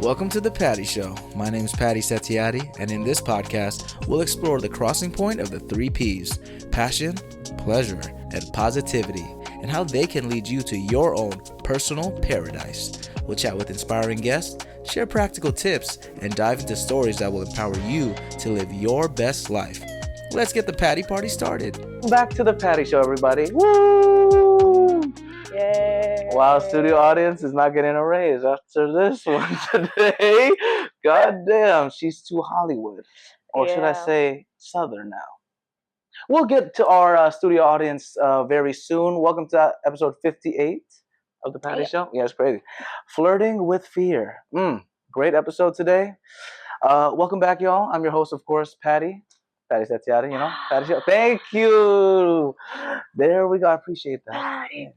Welcome to The Patty Show. My name is Patty Setiatti, and in this podcast, we'll explore the crossing point of the 3 Ps: passion, pleasure, and positivity, and how they can lead you to your own personal paradise. We'll chat with inspiring guests, share practical tips, and dive into stories that will empower you to live your best life. Let's get the Patty Party started. Back to The Patty Show, everybody. Woo! Yay. Wow, studio audience is not getting a raise after this one today. God damn, she's too Hollywood. Or should I say Southern now? We'll get to our studio audience very soon. Welcome to episode 58 of The Patty Show. Yeah, it's crazy. Flirting with Fear. Great episode today. Welcome back, y'all. I'm your host, of course, Patty Setiatti, Patty Show. Thank you. There we go. I appreciate that. Patty.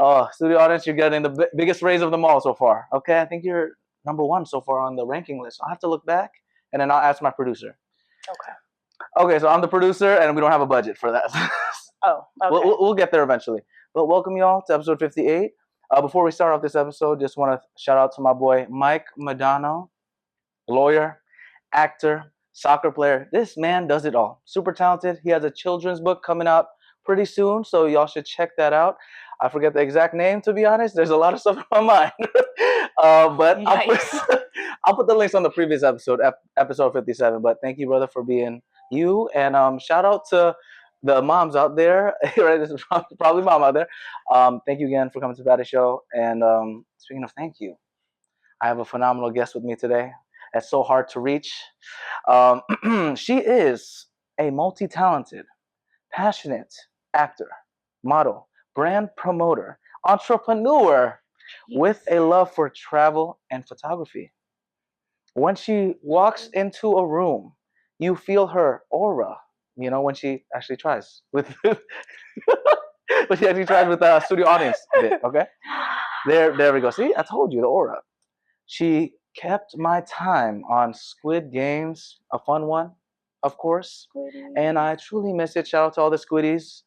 Oh, studio audience, you're getting the biggest raise of them all so far. Okay, I think you're number 1 so far on the ranking list. I'll have to look back, and then I'll ask my producer. Okay, so I'm the producer, and we don't have a budget for that. Oh, okay. We'll get there eventually. But welcome, y'all, to episode 58. Before we start off this episode, just want to shout out to my boy, Mike Madano, lawyer, actor, soccer player. This man does it all. Super talented. He has a children's book coming out pretty soon, so y'all should check that out. I forget the exact name, to be honest. There's a lot of stuff in my mind. But nice. I'll put the links on the previous episode, episode 57. But thank you, brother, for being you. And shout out to the moms out there. Right? This is probably mom out there. Thank you again for coming to the Patty Show. And speaking of thank you, I have a phenomenal guest with me today. That's so hard to reach. She is a multi-talented, passionate actor, model, brand promoter, entrepreneur with a love for travel and photography. When she walks into a room, you feel her aura, when she actually tries with a studio audience bit, okay? There we go. See, I told you, the aura. She kept my time on Squid Games, a fun one, of course. Squiddies. And I truly miss it. Shout out to all the Squiddies.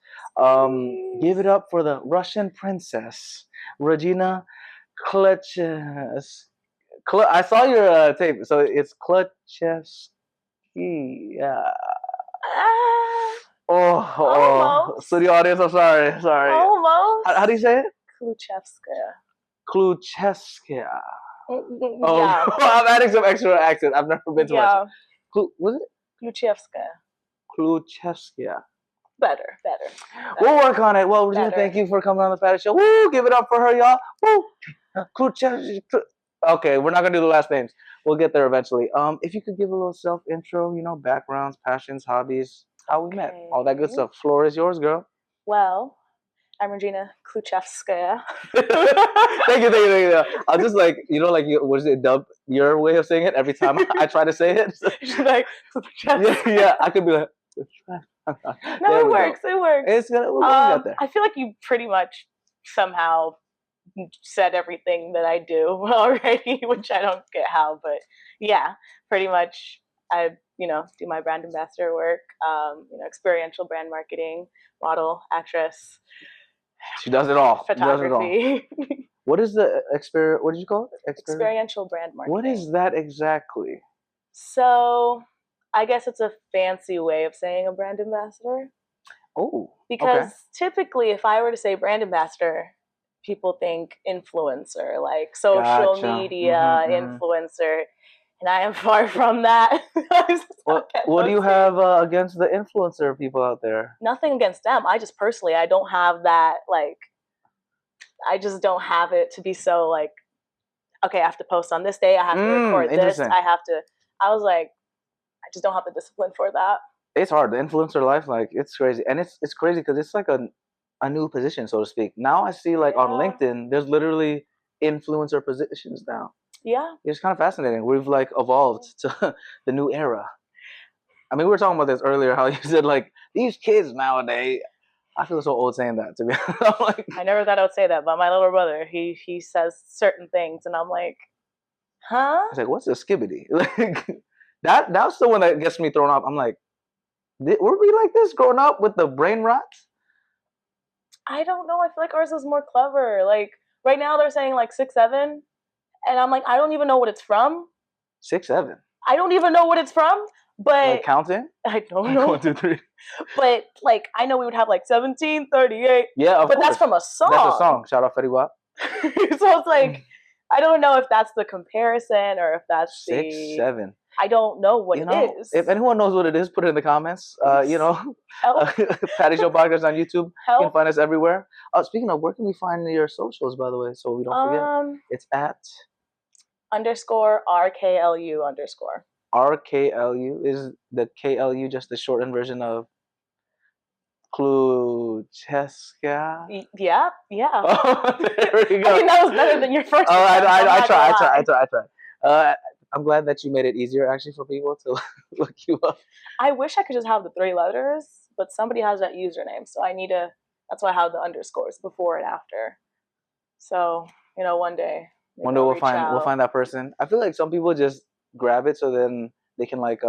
Give it up for the Russian princess, Regina Kluchevskaia. I saw your tape, so it's Kluchevskaia. Oh, studio audience, I'm sorry. Almost. How do you say it? Kluchevskaia. Oh, Yeah. I'm adding some extra accent. I've never been to Russia. Was it? Kluchevskaia. Better. We'll work on it. Well, Regina, thank you for coming on the Patty Show. Woo! Give it up for her, y'all. Woo! Kluchevskaia. Okay, we're not gonna do the last names. We'll get there eventually. If you could give a little self intro, backgrounds, passions, hobbies, how we met, all that good stuff. Floor is yours, girl. Well, I'm Regina Kluchevskaia. Thank you. I'll just what is it, dub your way of saying it every time I try to say it. She's like, yeah, I could be like, no, it works. It's gonna, we'll get there. I feel like you pretty much somehow said everything that I do already, which I don't get how, but yeah, pretty much I, do my brand ambassador work, experiential brand marketing, model, actress. She does it all. Photography. What is the what did you call it? Experiential brand marketing. What is that exactly? So, I guess it's a fancy way of saying a brand ambassador. Oh. Because typically, if I were to say brand ambassador, people think influencer, like social media influencer. And I am far from that. What do you have against the influencer people out there? Nothing against them. I just personally, I don't have that, I just don't have it to be so okay, I have to post on this day. I have to record this. I was like, I just don't have the discipline for that. It's hard. The influencer life, it's crazy. And it's crazy because it's like a new position, so to speak. Now I see on LinkedIn, there's literally influencer positions now. Yeah. It's kind of fascinating. We've evolved to the new era. I mean, we were talking about this earlier, how you said these kids nowadays. I feel so old saying that, to be honest. I never thought I would say that, but my little brother, he says certain things, and I'm like, huh? I was like, what's a skibbity? That's the one that gets me thrown off. I'm like, were we like this growing up with the brain rot? I don't know. I feel like ours was more clever. Right now they're saying 6'7", And I'm like, I don't even know what it's from. 6, 7. I don't even know what it's from. But Like counting? I don't Like know. 1, 2, 3. But like I know we would have like 1738. Yeah, of but course. that's from a song. That's a song. Shout out Fetty Wap. So it's like I don't know if that's the comparison or if that's 6, 7. I don't know what it is. If anyone knows what it is, put it in the comments. Help. Patty Show Podcast on YouTube. Help. You can find us everywhere. Speaking of, where can we find your socials, by the way, so we don't forget? It's at _RKLU_. RKLU. Is the KLU just the shortened version of Kluchevskaia? Yeah. Oh, there we go. I think that was better than your first. Oh, I tried. I'm glad that you made it easier actually for people to look you up. I wish I could just have the 3 letters, but somebody has that username, so I need to. That's why I have the underscores before and after. So one day. One day we'll find that person. I feel like some people just grab it so then they can like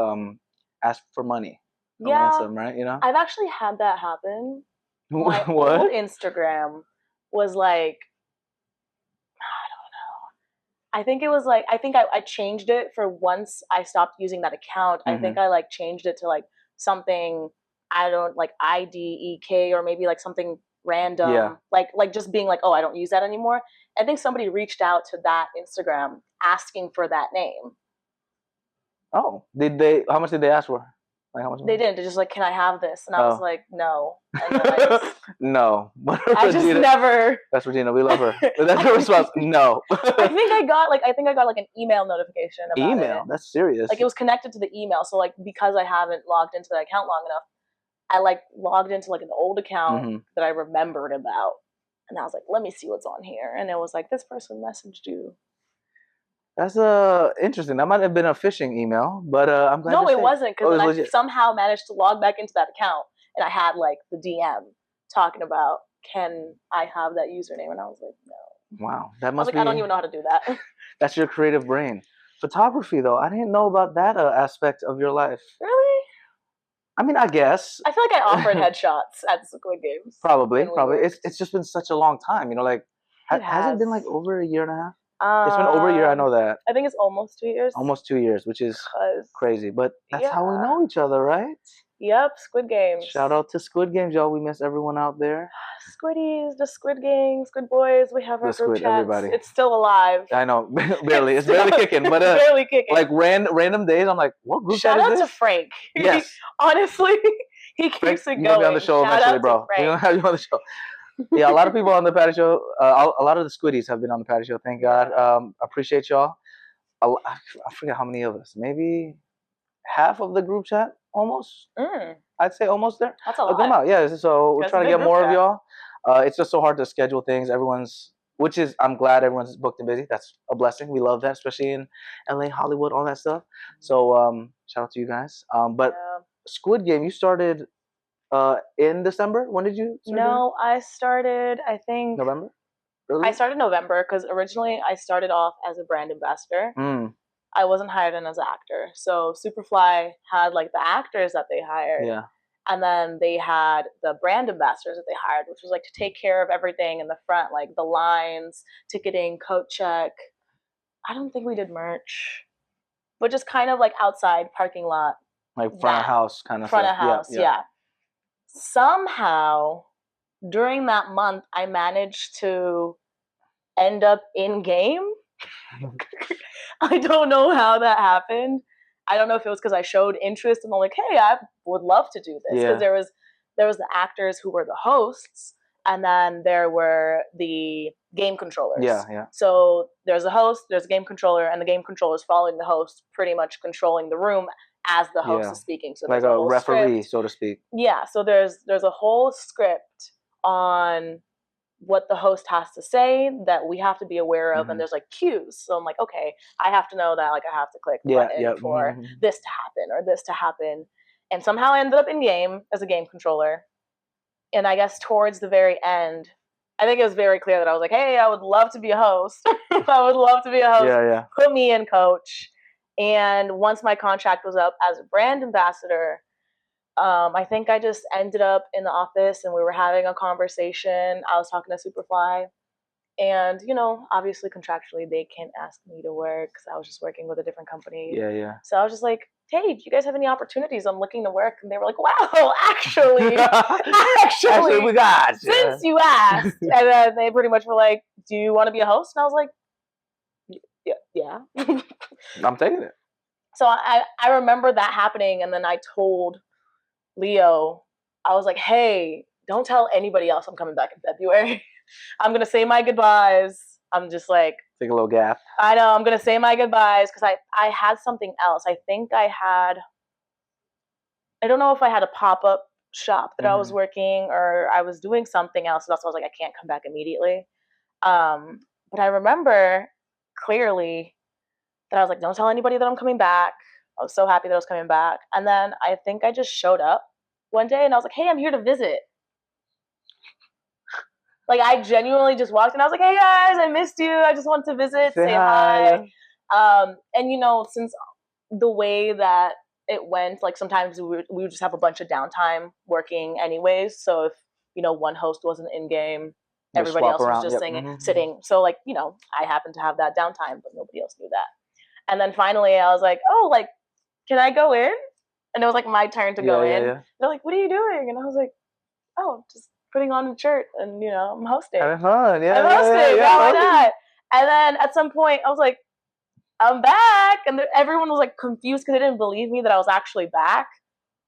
ask for money. Ransom, right? I've actually had that happen. My What? old Instagram was like, I think it was like, I think I changed it for once I stopped using that account. I think I like changed it to like something, I don't like IDEK or maybe like something random. Yeah. Like just being like, oh, I don't use that anymore. I think somebody reached out to that Instagram asking for that name. Oh, did they? How much did they ask for? Like how much? They didn't. They're just like, can I have this? And I was like, no. And then no. I just never. That's Regina. We love her. That's her response. No. I think I got like an email notification about email? That's serious. Like it was connected to the email. So like because I haven't logged into that account long enough, I like logged into like an old account that I remembered about. And I was like, let me see what's on here. And it was like, this person messaged you. That's interesting. That might have been a phishing email, but I'm glad. No, it wasn't, because I somehow managed to log back into that account, and I had like the DM talking about, can I have that username? And I was like, no. Wow, that must be. I don't even know how to do that. That's your creative brain. Photography, though, I didn't know about that aspect of your life. Really? I mean, I guess. I feel like I offered headshots at Squid Games. Probably. It's just been such a long time. Like, has it been like over a year and a half? It's been over a year, I know that. I think it's almost 2 years. Almost 2 years, which is crazy. But that's how we know each other, right? Yep, Squid Games. Shout out to Squid Games, y'all. We miss everyone out there. Squiddies, the Squid Gang, Squid Boys. We have our group chats. Everybody. It's still alive. I know, barely. It's barely kicking, but barely kicking. Like random days, I'm like, what group chat is this? Shout out to Frank. Yes. Honestly, he keeps it going. You'll be on the show eventually, bro. We're gonna have you on the show. Yeah, a lot of people on the Patty Show. A lot of the Squiddies have been on the Patty Show. Thank God. Appreciate y'all. I forget how many of us. Maybe half of the group chat, almost. I'd say almost there. That's a lot. Come out. Yeah. So we're trying to get more of y'all. It's just so hard to schedule things. I'm glad everyone's booked and busy. That's a blessing. We love that, especially in LA, Hollywood, all that stuff. So shout out to you guys. But Squid Game, you started in December. When did you start? No, I started, I think November. Early? I started November because originally I started off as a brand ambassador. I wasn't hired in as an actor. So Superfly had like the actors that they hired. Yeah. And then they had the brand ambassadors that they hired, which was like to take care of everything in the front, like the lines, ticketing, coat check. I don't think we did merch, but just kind of like outside parking lot. Like front of house kind of front stuff. Of house, yeah. Somehow, during that month, I managed to end up in game. I don't know how that happened. I don't know if it was because I showed interest and I'm like, hey, I would love to do this. Because there was the actors who were the hosts, and then there were the game controllers. Yeah. So there's a host, there's a game controller, and the game controller is following the host, pretty much controlling the room as the host is speaking. So like a referee, so to speak. Yeah. So there's a whole script on what the host has to say that we have to be aware of, and there's like cues. So I'm like, okay, I have to know that like I have to click button for this to happen or this to happen. And somehow I ended up in game as a game controller. And I guess towards the very end, I think it was very clear that I was like, hey, I would love to be a host. I would love to be a host. Yeah. Put me in, coach. And once my contract was up as a brand ambassador, I think I just ended up in the office and we were having a conversation. I was talking to Superfly, And, you know, obviously contractually they can't ask me to work because I was just working with a different company. Yeah. So I was just like, hey, do you guys have any opportunities? I'm looking to work. And they were like, wow, actually, Actually, we got you. Since you asked. And then they pretty much were like, do you want to be a host? And I was like, yeah. I'm taking it. So I remember that happening. And then I told Leo, I was like, hey, don't tell anybody else I'm coming back in February. I'm going to say my goodbyes. I'm just like, take a little gap. I know, I'm going to say my goodbyes because I had something else. I think I don't know if I had a pop-up shop that I was working or I was doing something else. So that's why I was like, I can't come back immediately. But I remember clearly that I was like, don't tell anybody that I'm coming back. I was so happy that I was coming back. And then I think I just showed up one day and I was like, hey, I'm here to visit. Like, I genuinely just walked in. I was like, hey, guys, I missed you. I just wanted to visit, say hi. And, you know, since the way that it went, like, sometimes we would just have a bunch of downtime working anyways. So if, you know, one host wasn't in game, everybody else was just sitting. So, like, you know, I happened to have that downtime, but nobody else knew that. And then finally I was like, oh, like, can I go in? And it was, like, my turn to go in. Yeah. They're like, what are you doing? And I was like, oh, just putting on a shirt and, you know, I'm hosting. Having fun, yeah. I'm hosting, why not? And then at some point I was like, I'm back. And everyone was like confused because they didn't believe me that I was actually back.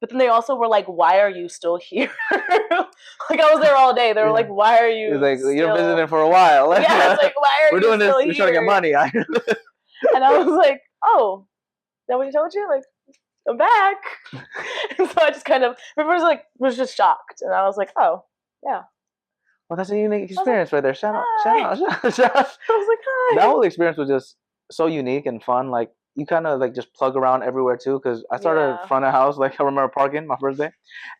But then they also were like, why are you still here? Like, I was there all day. They were like, why are you like, still... you're visiting for a while. Yeah, it's like, why are we're you doing still this, here? we're trying to get money. And I was like, oh, is that what he told you? Like, I'm back. And so I just kind of, everyone was just shocked. And I was like, oh, yeah. Well, that's a unique experience right there. Shout out. I was like, hi. That whole experience was just so unique and fun. Like, you kind of like just plug around everywhere too. Because I started front of house. Like, I remember parking my first day,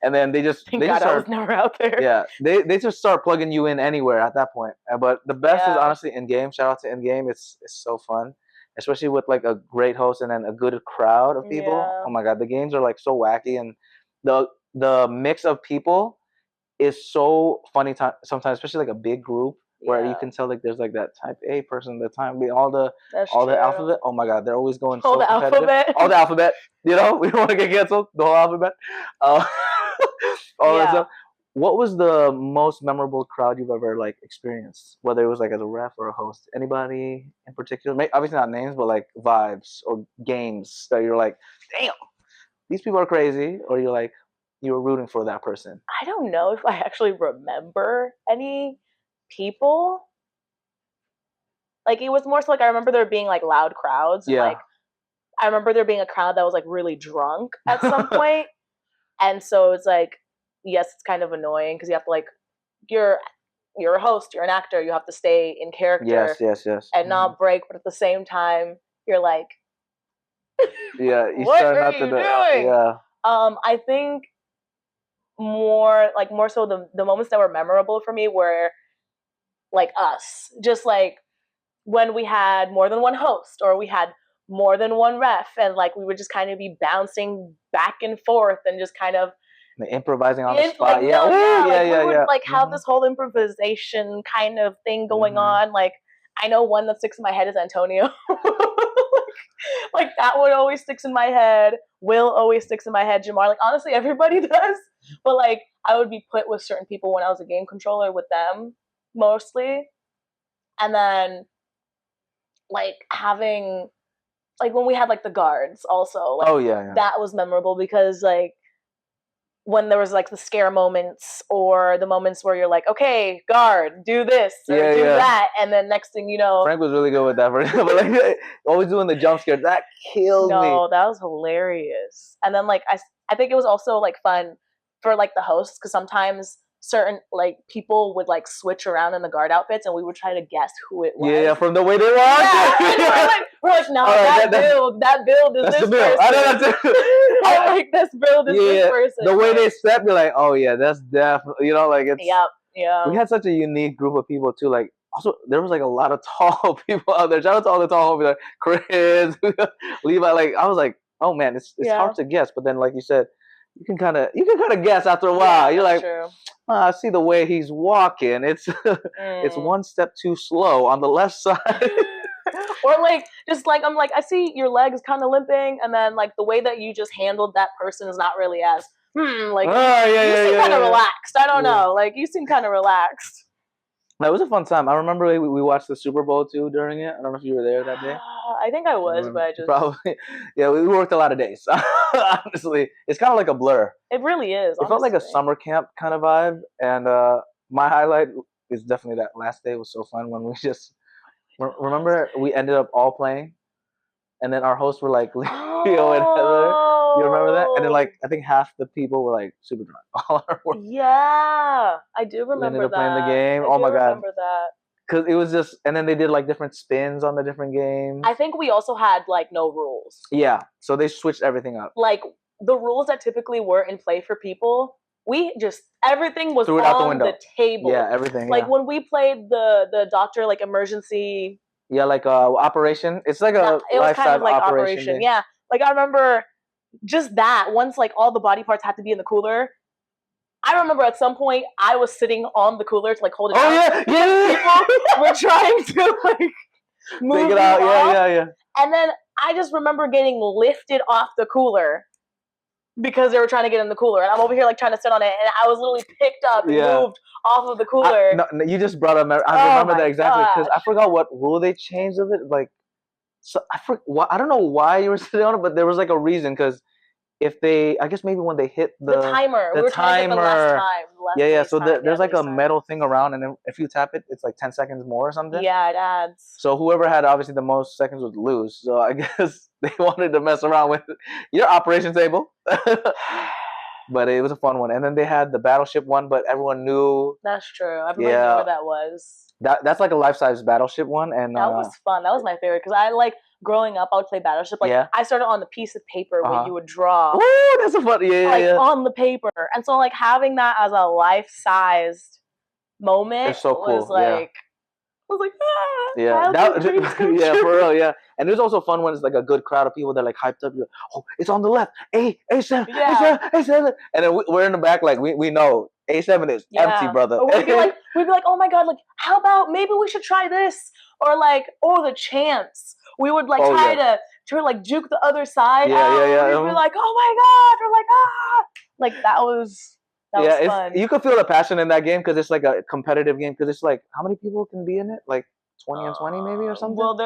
and then they just I was never out there. Yeah, they just start plugging you in anywhere at that point. But the best is honestly in game. Shout out to in game. It's so fun, especially with like a great host and then a good crowd of people. Yeah. Oh my god, the games are like so wacky, and the mix of people is so funny sometimes, especially like a big group where you can tell like there's like that type A person, the time B, all the alphabet. Oh my god, they're always going so competitive. All the alphabet. You know, we don't want to get canceled. The whole alphabet. All that stuff. What was the most memorable crowd you've ever like experienced? Whether it was like as a ref or a host, anybody in particular? Obviously not names, but like vibes or games that you're like, damn, these people are crazy, or you're like, you were rooting for that person. I don't know if I actually remember any people. Like, it was more so like I remember there being like loud crowds. And, like, I remember there being a crowd that was like really drunk at some point. And so it's like, yes, it's kind of annoying because you have to like, you're a host, you're an actor, you have to stay in character. Yes. And not break, but at the same time, you're like, you what are you doing? Yeah. I think more so the moments that were memorable for me were like us, just like when we had more than one host or we had more than one ref, and like we would just kind of be bouncing back and forth and just kind of improvising on the spot. We would like have this whole improvisation kind of thing going on. Like, I know one that sticks in my head is Antonio. Like that one always sticks in my head. Will always sticks in my head. Jamar, like honestly, everybody does. But like I would be put with certain people when I was a game controller with them mostly, and then like having like when we had like the guards also. Like, that was memorable because like when there was like the scare moments or the moments where you're like, okay, guard, do this or do that, and then next thing you know, Frank was really good with that. But like always doing the jump scare, that killed me. No, that was hilarious. And then like I think it was also like fun for like the hosts because sometimes certain like people would like switch around in the guard outfits and we would try to guess who it was. Yeah, from the way they walk. We're like, no, that build is this person. I like this build is this person. The way they step, you're like, oh yeah, that's definitely, you know, like it's. Yeah. We had such a unique group of people too. Like also there was like a lot of tall people out there. Shout out to all the tall homies like Chris, Levi. Like I was like, oh man, it's hard to guess. But then like you said, you can kind of guess after a while. You're like, true. I see the way he's walking. It's it's one step too slow on the left side. Or like, just like, I'm like, I see your leg is kind of limping, and then like the way that you just handled that person is not really as like you seem kind of relaxed. I don't know, like you seem kind of relaxed. That was a fun time. I remember we watched the Super Bowl too during it. I don't know if you were there that day. I think I was, but I just probably we worked a lot of days. Honestly, it's kind of like a blur. It really is. It felt like a summer camp kind of vibe, and my highlight is definitely that last day. It was so fun when we just remember we ended up all playing, and then our hosts were like Leo and Heather. You remember that? And then like I think half the people were like super drunk. Yeah, I do remember we ended up that. playing the game. I my god! Remember that? Because it was just, and then they did like different spins on the different games. I think we also had like no rules. Yeah, so they switched everything up. Like the rules that typically were in play for people, we just everything was threw it on out the window. The table. Yeah, everything. Like when we played the doctor like emergency. Yeah, like operation. It's like a it was kind of like operation. Yeah, like I remember just that once like all the body parts had to be in the cooler. I remember at some point I was sitting on the cooler to like hold it out. Oh yeah. People were trying to like move it out. Off. Yeah. And then I just remember getting lifted off the cooler because they were trying to get in the cooler, and I'm over here like trying to sit on it, and I was literally picked up and moved off of the cooler. No, you just brought up. I remember that exactly because I forgot what rule they changed of it. Like, so I don't know why you were sitting on it, but there was like a reason because. If they, I guess maybe when they hit the timer, we were trying to get the less time. So there's like a metal thing around, and then if you tap it, it's like 10 seconds more or something. Yeah, it adds. So whoever had obviously the most seconds would lose. So I guess they wanted to mess around with your operation table. But it was a fun one. And then they had the battleship one, but everyone knew. That's true. Everybody knew what that was. That's like a life-size battleship one, and that was fun. That was my favorite because I like. Growing up, I would play Battleship. Like I started on the piece of paper where you would draw. Oh, that's a fun, on the paper, and so like having that as a life-sized moment so cool. was like, I was like, for real, yeah. And it was also fun when it's like a good crowd of people that like hyped up. Like, oh, it's on the left, A7, A7, and then we're in the back, like we know A7 is empty, brother. Or we'd be like, oh my god, like how about maybe we should try this, or like, oh, the chance. We would like try to like juke the other side. We'd be like, oh my god, or like that was fun. You could feel the passion in that game because it's like a competitive game. Because it's like how many people can be in it? Like 20 and 20 maybe or something. Well,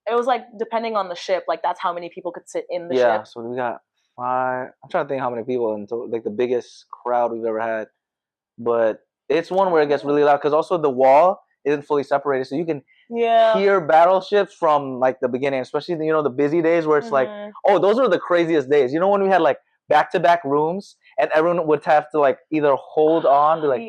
it was like depending on the ship. Like that's how many people could sit in the ship. Yeah, so we got 5. I'm trying to think how many people in like the biggest crowd we've ever had. But it's one where it gets really loud because also the wall isn't fully separated, so you can hear battleships from like the beginning, especially the busy days where it's like, oh, those are the craziest days. You know when we had like back-to-back rooms and everyone would have to like either hold on, be like,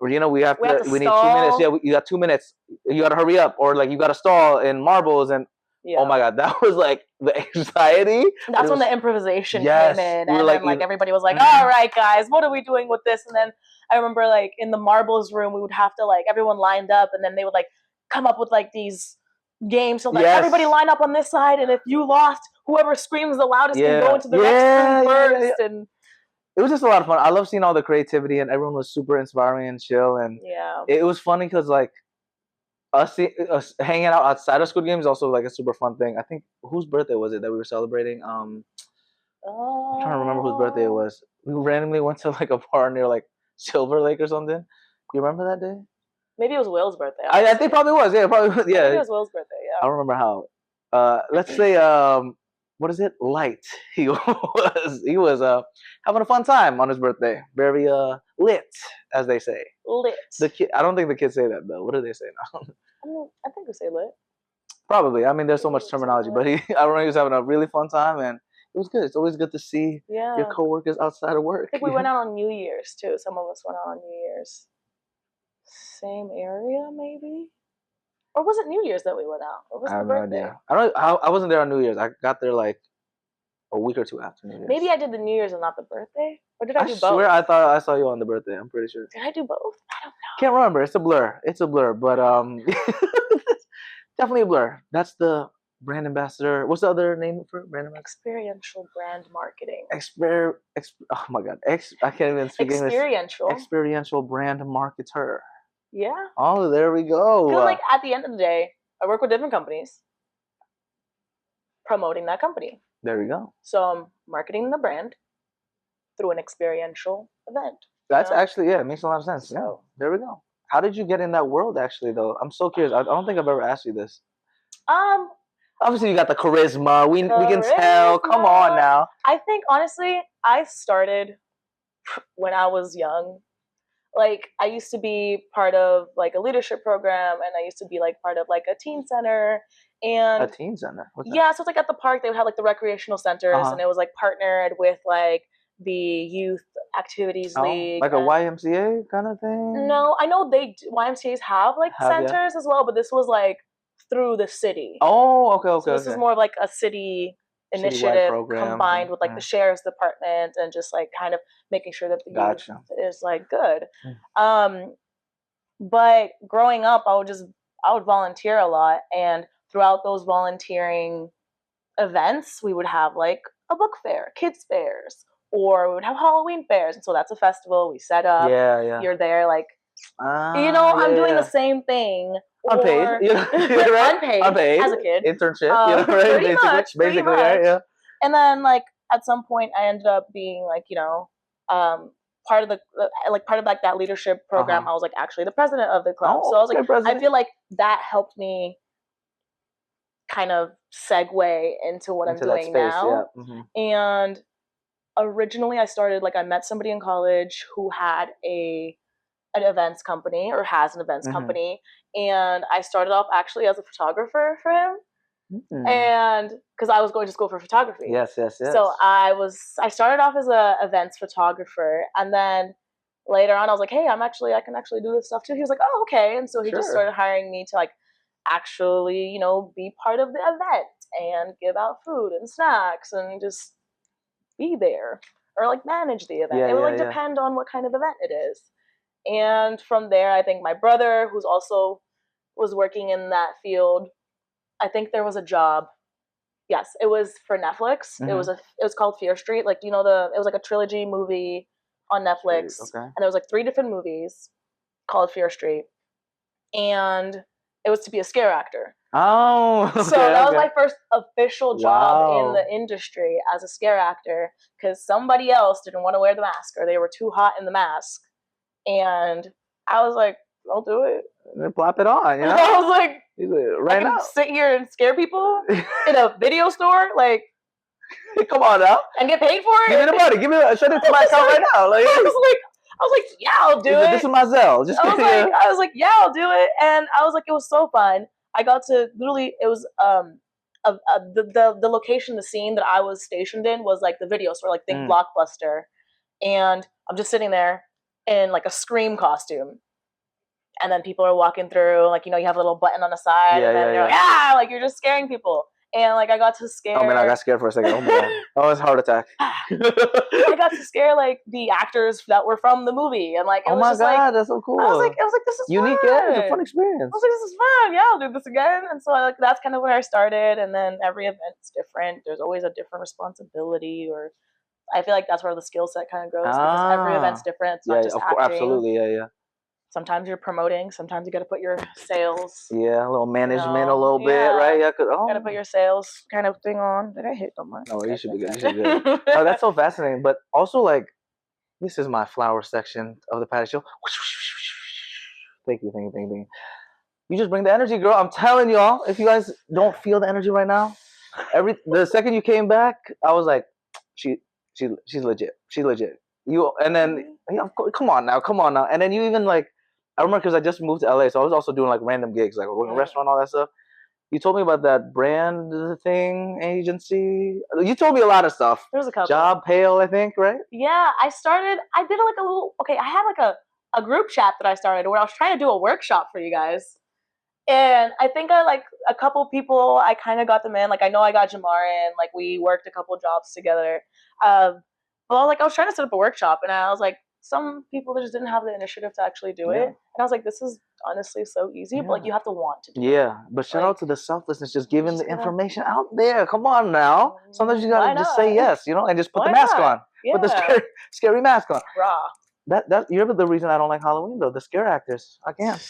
we need 2 minutes. Yeah, you got 2 minutes. You got to hurry up, or like you got to stall in marbles and. Yeah. Oh my god, that was like the anxiety. That's when the improvisation came in, and then like everybody was like, "All right, guys, what are we doing with this?" And then I remember like in the marbles room, we would have to like everyone lined up, and then they would like come up with like these games. So like everybody line up on this side, and if you lost, whoever screams the loudest can go into the next room first. And it was just a lot of fun. I love seeing all the creativity, and everyone was super inspiring and chill, and it was funny because like. Us hanging out outside of Squid Game is also like a super fun thing. I think whose birthday was it that we were celebrating? I'm trying to remember whose birthday it was. We randomly went to like a bar near like Silver Lake or something. You remember that day? Maybe it was Will's birthday. I think probably was. Yeah, probably was. Yeah. I think it was Will's birthday. Yeah. I don't remember how. Let's say what is it? Light. He was having a fun time on his birthday. Very lit, as they say. Lit. I don't think the kids say that though. What do they say now? I think we say lit. Probably. I mean, there's so much terminology, but I remember he was having a really fun time, and it was good. It's always good to see your coworkers outside of work. I think we went out on New Year's too. Some of us went out on New Year's. Same area, maybe. Or was it New Year's that we went out? Or was it the birthday? No idea. I wasn't there on New Year's. I got there like a week or two after New Year's. Maybe I did the New Year's and not the birthday? Or did I do both? I swear I thought I saw you on the birthday. I'm pretty sure. Did I do both? I don't know. Can't remember. It's a blur. But definitely a blur. That's the brand ambassador. What's the other name for brand ambassador? Experiential brand marketing. Oh my God. I can't even speak English. Experiential. Experiential brand marketer. Yeah. Oh, there we go. Because like at the end of the day, I work with different companies promoting that company. There we go. So I'm marketing the brand through an experiential event. That's actually, yeah, it makes a lot of sense. So, yeah, there we go. How did you get in that world actually though? I'm so curious. I don't think I've ever asked you this. Obviously you got the charisma. We can tell. Come on now. I think honestly, I started when I was young. Like I used to be part of like a leadership program, and I used to be like part of like a teen center. And a teen center? What's that? Yeah, so it's like at the park they would have like the recreational centers, and it was like partnered with like the youth activities league, like a YMCA kind of thing. No, I know YMCA's have like centers as well, but this was like through the city. Oh, okay. So this is more of like a city initiative combined with like the sheriff's department, and just like kind of making sure that the youth is like good. But growing up, I would volunteer a lot, and throughout those volunteering events, we would have like a book fair, kids fairs, or we would have Halloween fairs. And so that's a festival we set up. Yeah. You're there like, I'm doing the same thing. Unpaid. Unpaid as a kid. Internship. Basically, right? Yeah. And then like at some point I ended up being like, part of that leadership program. I was like actually the president of the club. So I was like, I feel like that helped me kind of segue into what I'm doing now. And originally I started, like I met somebody in college who had an events company, or has an events company, and I started off actually as a photographer for him. And because I was going to school for photography. Yes. So I started off as a events photographer, and then later on I was like, hey, I can actually do this stuff too. He was like, oh, okay. And so he just started hiring me to like actually, be part of the event and give out food and snacks and just be there, or like manage the event. It would depend on what kind of event it is. And from there, I think my brother, who's also was working in that field, I think there was a job. Yes, it was for Netflix. It was called Fear Street. Like, it was like a trilogy movie on Netflix. And there was like 3 different movies called Fear Street. And it was to be a scare actor. Oh, okay, so that was my first official job in the industry as a scare actor, because somebody else didn't want to wear the mask, or they were too hot in the mask. And I was like, I'll do it. And then plop it on, I was like, right now, sit here and scare people in a video store, like, come on now, and get paid for it. Give me the money. Send it to my account right now. Like, I was like, yeah, I'll do it. This is my Zelle. I was like, yeah, I'll do it. And I was like, it was so fun. I got to literally, it was the location, the scene that I was stationed in was like the video store, like think Blockbuster, and I'm just sitting there in like a Scream costume, and then people are walking through, like, you have a little button on the side, and then they're like, like you're just scaring people. And like I got to scare. Oh man, I got scared for a second. Oh man, oh, it's a heart attack. I got to scare like the actors that were from the movie, and like it was just like, that's so cool. I was like, this is unique, fun. It's a fun experience. I was like, this is fun. Yeah, I'll do this again. And so like that's kind of where I started. And then every event's different. There's always a different responsibility, or I feel like that's where the skill set kind of grows, because every event's different. It's not just acting. Absolutely, yeah. Sometimes you're promoting. Sometimes you got to put your sales. Yeah, a little management, a little bit, right? Yeah, got to put your sales kind of thing on. Did I hit the mic? No, you should be good. You should be good. Oh, that's so fascinating. But also, like, this is my flower section of the patio show. Thank you. You just bring the energy, girl. I'm telling y'all. If you guys don't feel the energy right now, the second you came back, I was like, she's legit. She's legit. And then come on now. And then you even like. I remember because I just moved to LA, so I was also doing like random gigs, like working in a restaurant, all that stuff. You told me about that brand thing, agency. You told me a lot of stuff. There's a couple. Job Pale, I think, right? Yeah, I did like a little, I had like a group chat that I started where I was trying to do a workshop for you guys. And I think I like a couple people, I kind of got them in. Like I know I got Jamar in, like we worked a couple jobs together. But I was trying to set up a workshop, and I was like, some people just didn't have the initiative to actually do Yeah. it. And I was like, this is honestly so easy, but like Yeah. you have to want to do it. Yeah, but shout Like, out to the selflessness, just giving just the gotta- information out there. Come on now. Sometimes you Why gotta just say not? yes, you know, and just put Why the mask not? on. Put the Yeah. scary mask on. Raw. That you're the reason I don't like Halloween though. The scare actors, I can't.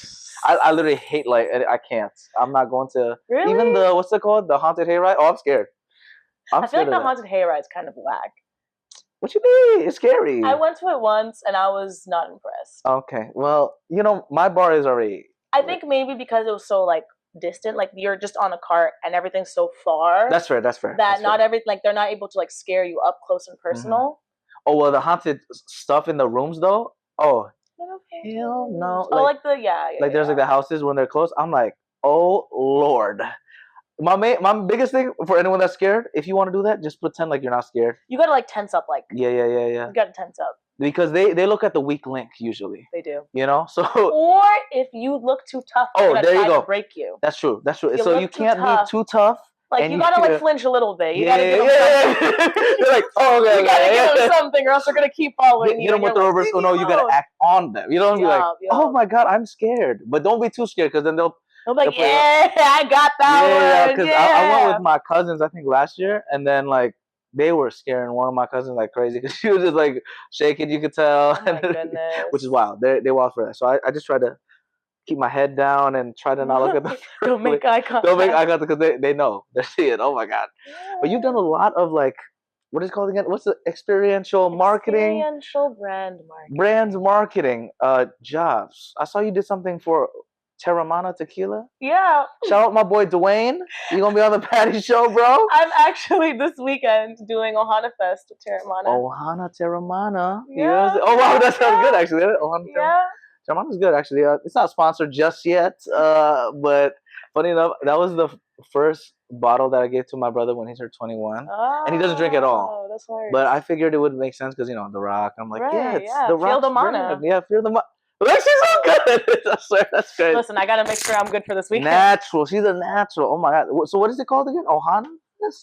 I literally hate, like, I can't. I'm not going to. Really? Even the, what's it called, the haunted hayride. Oh, I'm scared. I feel scared like the of that. haunted hayride's kind of whack. What you mean? It's scary. I went to it once and I was not impressed. Okay, well, you know, my bar is already. I think maybe because it was so like distant, like you're just on a cart and everything's so far. That's fair. That's fair. That that's not fair. every like they're not able to like scare you up close and personal. Oh well, the haunted stuff in the rooms though. Oh hell no! Like the like there's like the houses when they're closed. I'm like, oh Lord. My biggest thing for anyone that's scared, if you want to do that, just pretend like you're not scared. You gotta like tense up, like Yeah. you gotta tense up Because they look at the weak link usually. They do. You know, so or if you look too tough, they're there you try go. to break you. That's true. You so you can't be too tough. Like you gotta like flinch a little bit. You gotta give them something. You're like, oh, okay, you gotta give them something, or else they're gonna keep following you. Hit them with the reverse. Oh no, you gotta act on them. You don't be like, oh my god, I'm scared. But don't be too scared, because then they'll be like, yeah, I got that one. Because I went with my cousins, I think last year, and then like they were scaring one of my cousins like crazy because she was just like shaking. You could tell. Oh my goodness. Which is wild. They wild for that. So I just try to keep my head down and try to not look at them. Don't make eye contact. Don't make eye contact because they know. They're seeing. Oh my god. Yeah. But you've done a lot of like, what is it called again? What's the experiential marketing? Experiential brand marketing. Brand marketing jobs. I saw you did something for Terramana Tequila. Yeah. Shout out my boy Dwayne. You gonna be on the Patty Show, bro? I'm actually this weekend doing Ohana Fest with Terramana. Ohana Terramana. Yeah. Oh wow, that sounds good actually. Ohana yeah. Terramana's good actually. It's not sponsored just yet, but funny enough, that was the first bottle that I gave to my brother when he turned 21, and he doesn't drink at all. That's hilarious. But I figured it would make sense because you know The Rock. I'm like, it's The Rock. Feel the mana. Yeah, feel the mana. Like, she's so good. I swear, that's great. Listen, I gotta make sure I'm good for this weekend. Natural. She's a natural. Oh my god. So what is it called again? Ohana?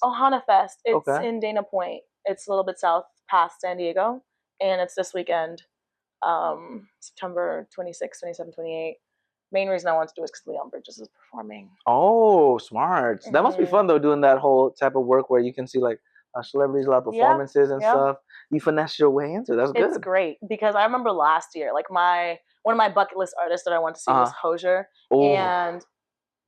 Ohana Fest. It's in Dana Point. It's a little bit south past San Diego, and it's this weekend, September 26, 27, 28. Main reason I want to do it is because Leon Bridges is performing. Oh, smart. That must be fun though, doing that whole type of work where you can see like celebrities, a lot of performances and stuff. You finesse your way into it. That's good. It's great because I remember last year, like one of my bucket list artists that I went to see was Hozier, and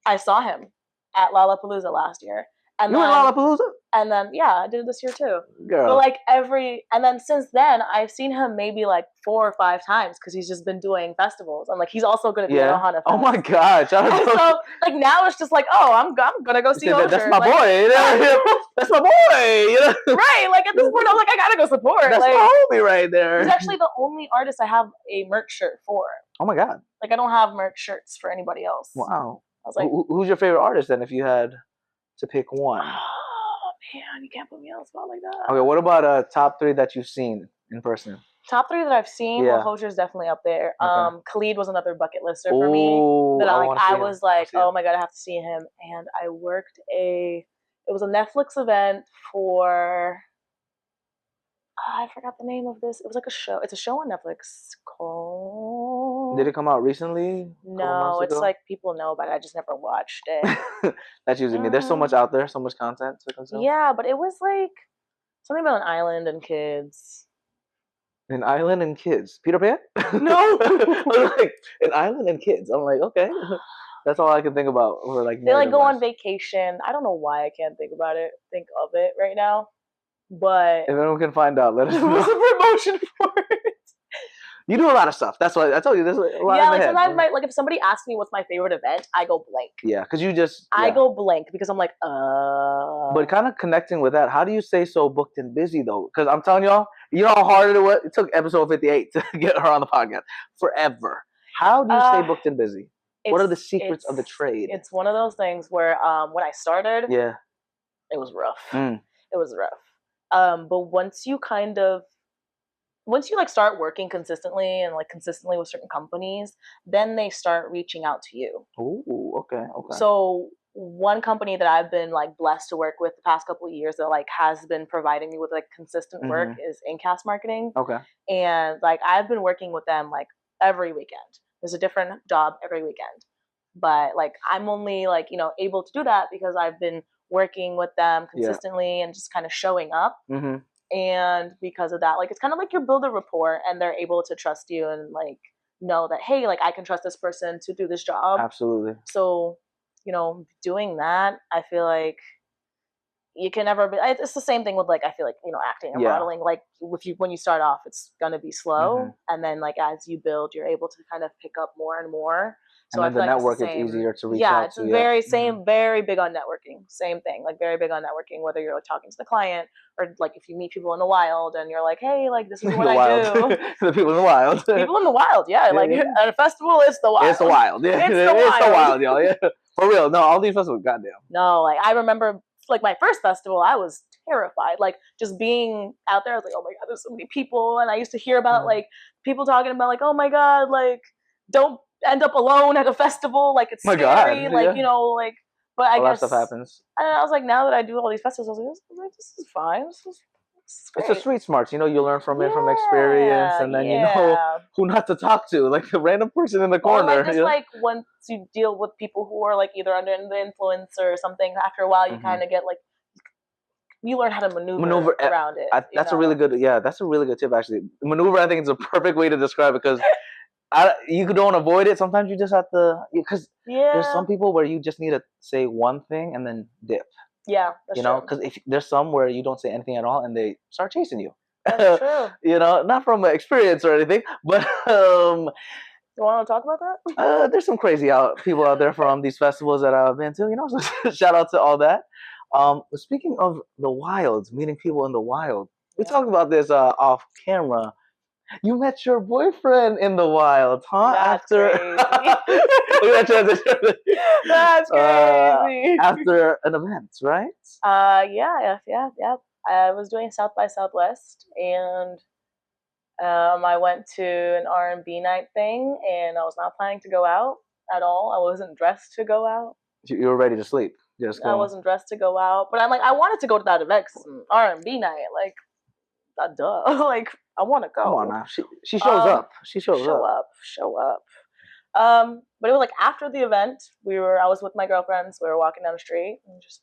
I saw him at Lollapalooza last year. And you were at Lollapalooza? And then I did it this year too. Girl. But like and then since then I've seen him maybe like 4 or 5 times because he's just been doing festivals. And like he's also going to be at Ohana Fest. Oh my gosh! So like now it's just like, oh, I'm gonna go see Hozier. That's my boy. That's my boy. Right? Like at this point, I'm like, I gotta go support. That's like, my homie right there. He's actually the only artist I have a merch shirt for. Oh my god! Like I don't have merch shirts for anybody else. Wow. I was like, who's your favorite artist then? If you had to pick one. Oh man, you can't put me on the spot like that. Okay, what about top 3 that you've seen in person? Top 3 that I've seen. Well, Hozier's definitely up there. Okay. Khalid was another bucket lister for me. That I was like, oh my god, I have to see him. And I worked it was a Netflix event for. I forgot the name of this. It was like a show. It's a show on Netflix called. Did it come out recently? No, it's like people know about it. I just never watched it. That's usually me. There's so much out there, so much content to consume. Yeah, but it was like something about an island and kids. An island and kids. Peter Pan? No. I was like, an island and kids. I'm like, okay. That's all I can think about. Or like they like go on vacation. I don't know why I can't think of it right now. But if anyone can find out, let us know. What's a promotion for it? You do a lot of stuff. That's why I told you there's a lot. Yeah, like sometimes if somebody asks me what's my favorite event, I go blank. Yeah, because I go blank because I'm like, But kind of connecting with that, how do you stay so booked and busy though? Because I'm telling y'all, you know how hard it was. It took episode 58 to get her on the podcast. Forever. How do you stay booked and busy? What are the secrets of the trade? It's one of those things where when I started, it was rough. It was rough. But once you like start working consistently and like with certain companies, then they start reaching out to you. Oh, okay. So one company that I've been like blessed to work with the past couple of years that like has been providing me with like consistent work is Incast Marketing. Okay. And like I've been working with them like every weekend. There's a different job every weekend. But like I'm only like, you know, able to do that because I've been working with them consistently and just kind of showing up. And because of that, like it's kind of like you build a rapport and they're able to trust you and like know that, hey, like I can trust this person to do this job. Absolutely. So, you know, doing that, I feel like you can never be, it's the same thing with like, I feel like, you know, acting and modeling, like when you start off, it's going to be slow. And then like, as you build, you're able to kind of pick up more and more. So and I then feel the like network it's is easier to reach out it's to. very same, very big on networking. Same thing, like very big on networking, whether you're like talking to the client or like if you meet people in the wild and you're like, hey, like this is what I do. The people in the wild. People in the wild, like at a festival, it's the wild. It's the wild, yeah. It's the wild, y'all. Yeah, for real. No, all these festivals, goddamn. No, like I remember, like my first festival, I was terrified. Like just being out there, I was like, oh my god, there's so many people, and I used to hear about like people talking about like, oh my god, like don't end up alone at a festival, like it's scary, like you know, like. But I guess that stuff happens. I was like, now that I do all these festivals, I was like, this is fine. This is great. It's a street smarts, you know. You learn from it, from experience, and then you know who not to talk to, like the random person in the corner. Or like just like once you deal with people who are like either under the influence or something, after a while you kind of get like, you learn how to maneuver around it. That's a really good, that's a really good tip actually. Maneuver, I think, is a perfect way to describe it because you don't avoid it. Sometimes you just have to, because there's some people where you just need to say one thing and then dip. Yeah, that's you know, because if there's some where you don't say anything at all and they start chasing you. That's true. You know, not from experience or anything, but you want to talk about that? There's some crazy people out there from these festivals that I've been to. You know, so shout out to all that. Speaking of the wilds, meeting people in the wild, we talked about this off camera. You met your boyfriend in the wild, huh? That's crazy. That's crazy. After an event, right? Yeah. I was doing South by Southwest, and I went to an R&B night thing, and I was not planning to go out at all. I wasn't dressed to go out. You were ready to sleep. I wasn't dressed to go out, but I'm like, I wanted to go to that event because R&B night, like, duh, like I want to go. Come on now, she shows up. She shows up. Show up. But it was like after the event, I was with my girlfriends. We were walking down the street and just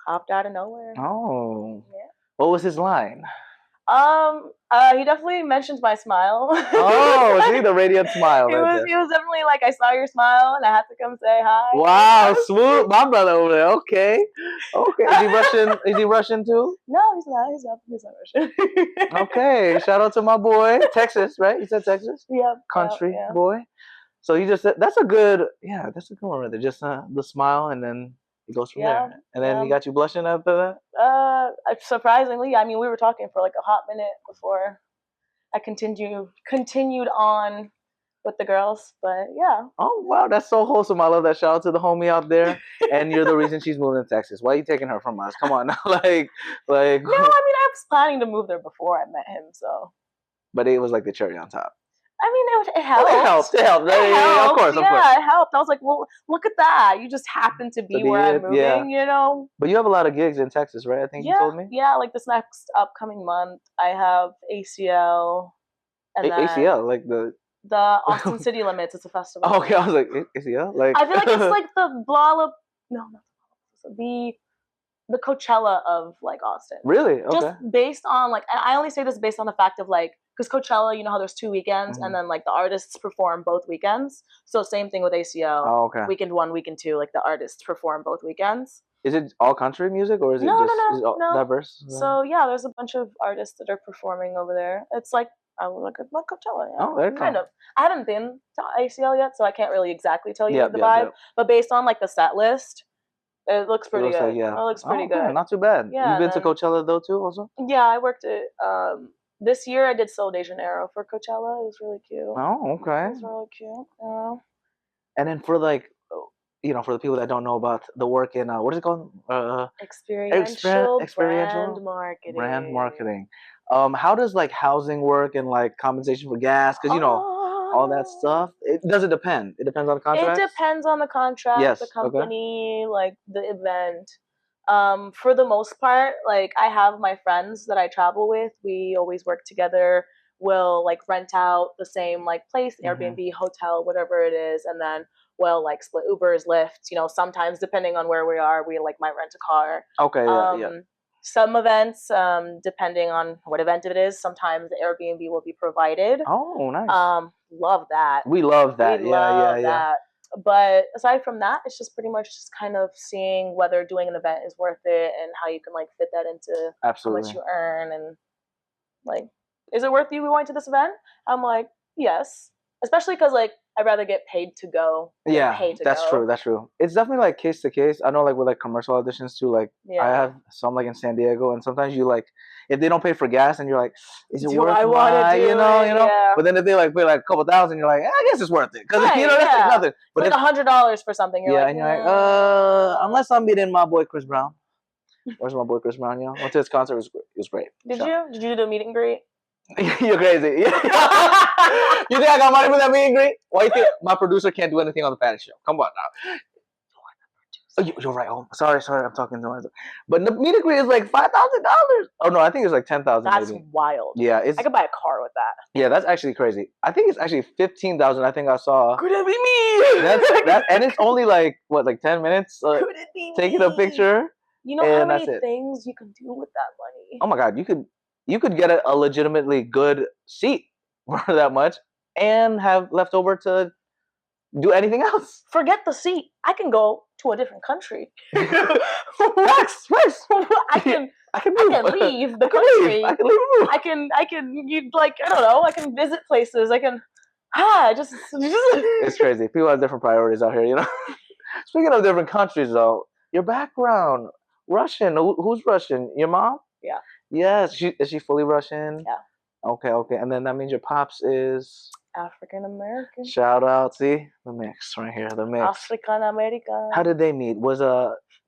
popped out of nowhere. Oh. Yeah. What was his line? He definitely mentioned my smile. Oh, see, the radiant smile. He was definitely like, I saw your smile and I had to come say hi. Wow, smooth, my brother over there. Okay. Is he Russian? Is he Russian too? No, he's not. He's not Russian. Okay, shout out to my boy, Texas, right? You said Texas. Yeah. Country boy. So you just said that's a good one right there. Just the smile, and then it goes from there. And then he got you blushing after that? Surprisingly, I mean, we were talking for like a hot minute before I continued on with the girls, but yeah. Oh, wow, that's so wholesome. I love that. Shout out to the homie out there. And you're the reason she's moving to Texas. Why are you taking her from us? Come on now. like. No, I mean, I was planning to move there before I met him, so. But it was like the cherry on top. I mean, it helped. Well, it helped. It helped. Of course. It helped. I was like, well, look at that. You just happen to be where I'm moving, you know? But you have a lot of gigs in Texas, right? I think you told me. Yeah, like this next upcoming month, I have ACL. And ACL, like the Austin City Limits. It's a festival. Okay, I was like, ACL? Like I feel like it's like the the Coachella of like Austin. Really? Okay. Just based on like, and I only say this based on the fact of like, because Coachella, you know how there's 2 weekends, and then like the artists perform both weekends. So same thing with ACL. Oh, okay. Weekend 1, weekend 2, like the artists perform both weekends. Is it all country music or is it just diverse? So yeah, there's a bunch of artists that are performing over there. It's like Coachella. Yeah. Oh, there you go. Kind of. I haven't been to ACL yet, so I can't really exactly tell you the vibe. But based on like the set list, it looks pretty good. It looks pretty good. Not too bad. Yeah, you've been to Coachella though too, also? Yeah, I worked at this year. I did Sol de Janeiro for Coachella. It was really cute. Oh, okay. It was really cute. Yeah. And then for like, you know, for the people that don't know about the work in what is it called? Experiential Brand Marketing. How does like housing work and like compensation for gas? Because you know, all that stuff? Does it depend? It depends on the contract? It depends on the contract, Yes, the okay. company, like the event. For the most part, like I have my friends that I travel with. We always work together. We'll like rent out the same like place, Airbnb, hotel, whatever it is, and then we'll like split Ubers, Lyfts. Sometimes depending on where we are, we like might rent a car. Okay, yeah. Some events, depending on what event it is, sometimes the Airbnb will be provided. Oh, nice. Love that. We love that. We yeah, love yeah. that. But aside from that, it's just pretty much just kind of seeing whether doing an event is worth it and how you can like fit that into Absolutely. how much you earn and like, is it worth you going to this event? I'm like, yes. Especially because like I'd rather get paid to go. That's true. That's true. It's definitely like case to case. I know like with like commercial auditions too. Like I have some like in San Diego, and sometimes you like if they don't pay for gas, and you're like, is it worth it? You know. Yeah. But then if they like pay like a couple $1,000, you're like, I guess it's worth it because that's like nothing. But it's like $100 for something. You're like, and you're like, unless I'm meeting my boy Chris Brown. Where's my boy Chris Brown? Went to his concert. It was great. Did you do the meet and greet? You're crazy. You think I got money for that meet and greet? Why you think my producer can't do anything on the Fantasy Show? Come on now. Oh, you're right. Oh, sorry. I'm talking to myself. But the meet and greet is like $5,000. Oh no, I think it's like $10,000. That's maybe. wild. Yeah, I could buy a car with that. Yeah, that's actually crazy. I think it's actually $15,000. I think I saw. Could it be me? And it's only like what, like 10 minutes? Could it be taking a picture. You know how many things you can do with that money? Oh my God, you could get a legitimately good seat for that much and have left over to do anything else. Forget the seat. I can go to a different country. Facts. I can leave the country. I can leave. I don't know. I can visit places. I can just. It's crazy. People have different priorities out here, Speaking of different countries, though, your background, Russian. Who's Russian? Your mom? Yeah. Yes. Is she fully Russian? Yeah. Okay. And then that means your pops is African American. Shout out, see the mix right here, the mix. African American. How did they meet? Was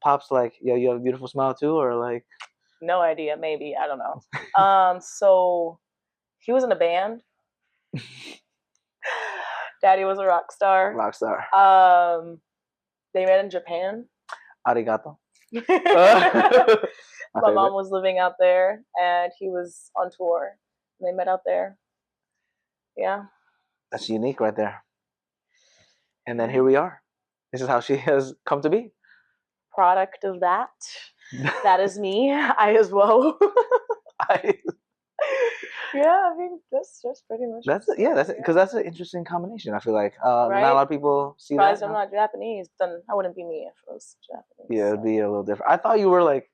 pops like, yo, you have a beautiful smile too, or like? No idea. Maybe, I don't know. So he was in a band. Daddy was a rock star. They met in Japan. Arigato. My mom was living out there, and he was on tour. And they met out there. Yeah. That's unique right there. And then here we are. This is how she has come to be. Product of that. That is me. I as well. Yeah, I mean that's pretty much. That's it. Because that's an interesting combination. I feel like not a lot of people see that. I'm not Japanese. Then I wouldn't be me if I was Japanese. Yeah, it'd be a little different. I thought you were like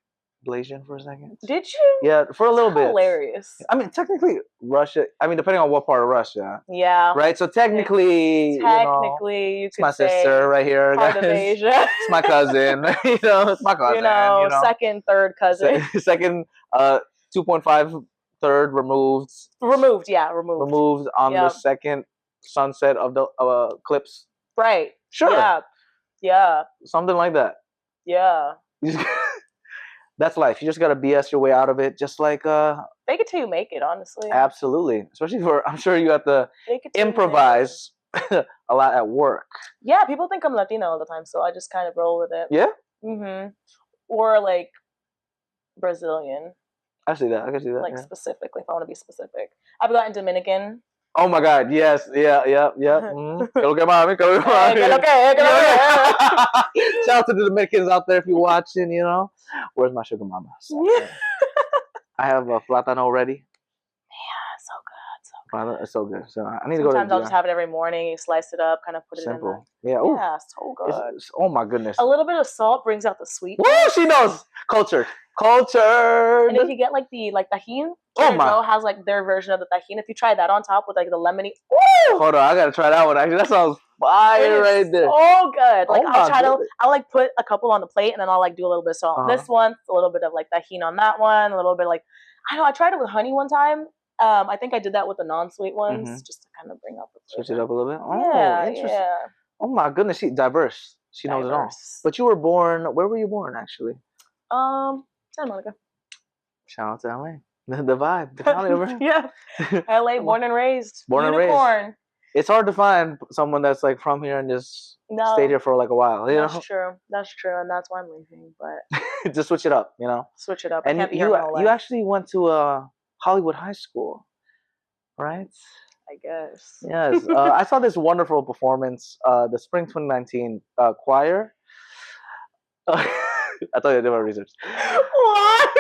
Blasian for a second. Did you? Yeah, for a little bit. Hilarious. I mean, technically, Russia. I mean, depending on what part of Russia. Yeah. Right. So technically, you could it's my sister right here. Part of Asia. It's my cousin. It's my cousin. Second, third cousin. Second, 2.5 third removed. Removed, yeah, removed. Removed on the second sunset of the eclipse. Right. Sure. Yeah. Something like that. Yeah. That's life. You just gotta BS your way out of it, just like Fake it till you make it, honestly. Absolutely. Especially I'm sure you have to improvise a lot at work. Yeah, people think I'm Latina all the time, so I just kind of roll with it. Yeah? Mm-hmm. Or like Brazilian. I see that. I can see that. Like specifically, if I want to be specific. I've gotten Dominican. Oh my God! Yes, yeah. Shout out to the Dominicans out there if you're watching. Where's my sugar mama? I have a platano ready. Yeah, so good. It's so good. So I need to go. Sometimes I'll just have it every morning. You slice it up, kind of put it in there. Yeah. Ooh. Yeah, so good. Oh my goodness. A little bit of salt brings out the sweet. Woo! She knows. Cultured. And if you get like the tajin, Joe has like their version of the tajin. If you try that on top with like the lemony, hold on, I gotta try that one. Actually, that sounds fire right there. So good. Like I'll like put a couple on the plate and then I'll like do a little bit of salt on this one, a little bit of like tajin on that one, a little bit like I tried it with honey one time. I think I did that with the non-sweet ones just to kind of bring up the flavor. Switch it up a little bit. Oh, interesting. Yeah. Oh my goodness, she's diverse. She knows it all. But you were born. Where were you born actually? Santa Monica. Shout out to LA. The vibe. The Cali over. Yeah. LA, born and raised. Born Unicorn. and raised. It's hard to find someone that's like from here and just stayed here for like a while. You That's know, true. That's true, and that's why I'm leaving. But just switch it up. You know, switch it up. and I can't be here my whole life. you actually went to Hollywood High School, right? I guess. Yes. I saw this wonderful performance, the Spring 2019 choir. I thought you did my research. What?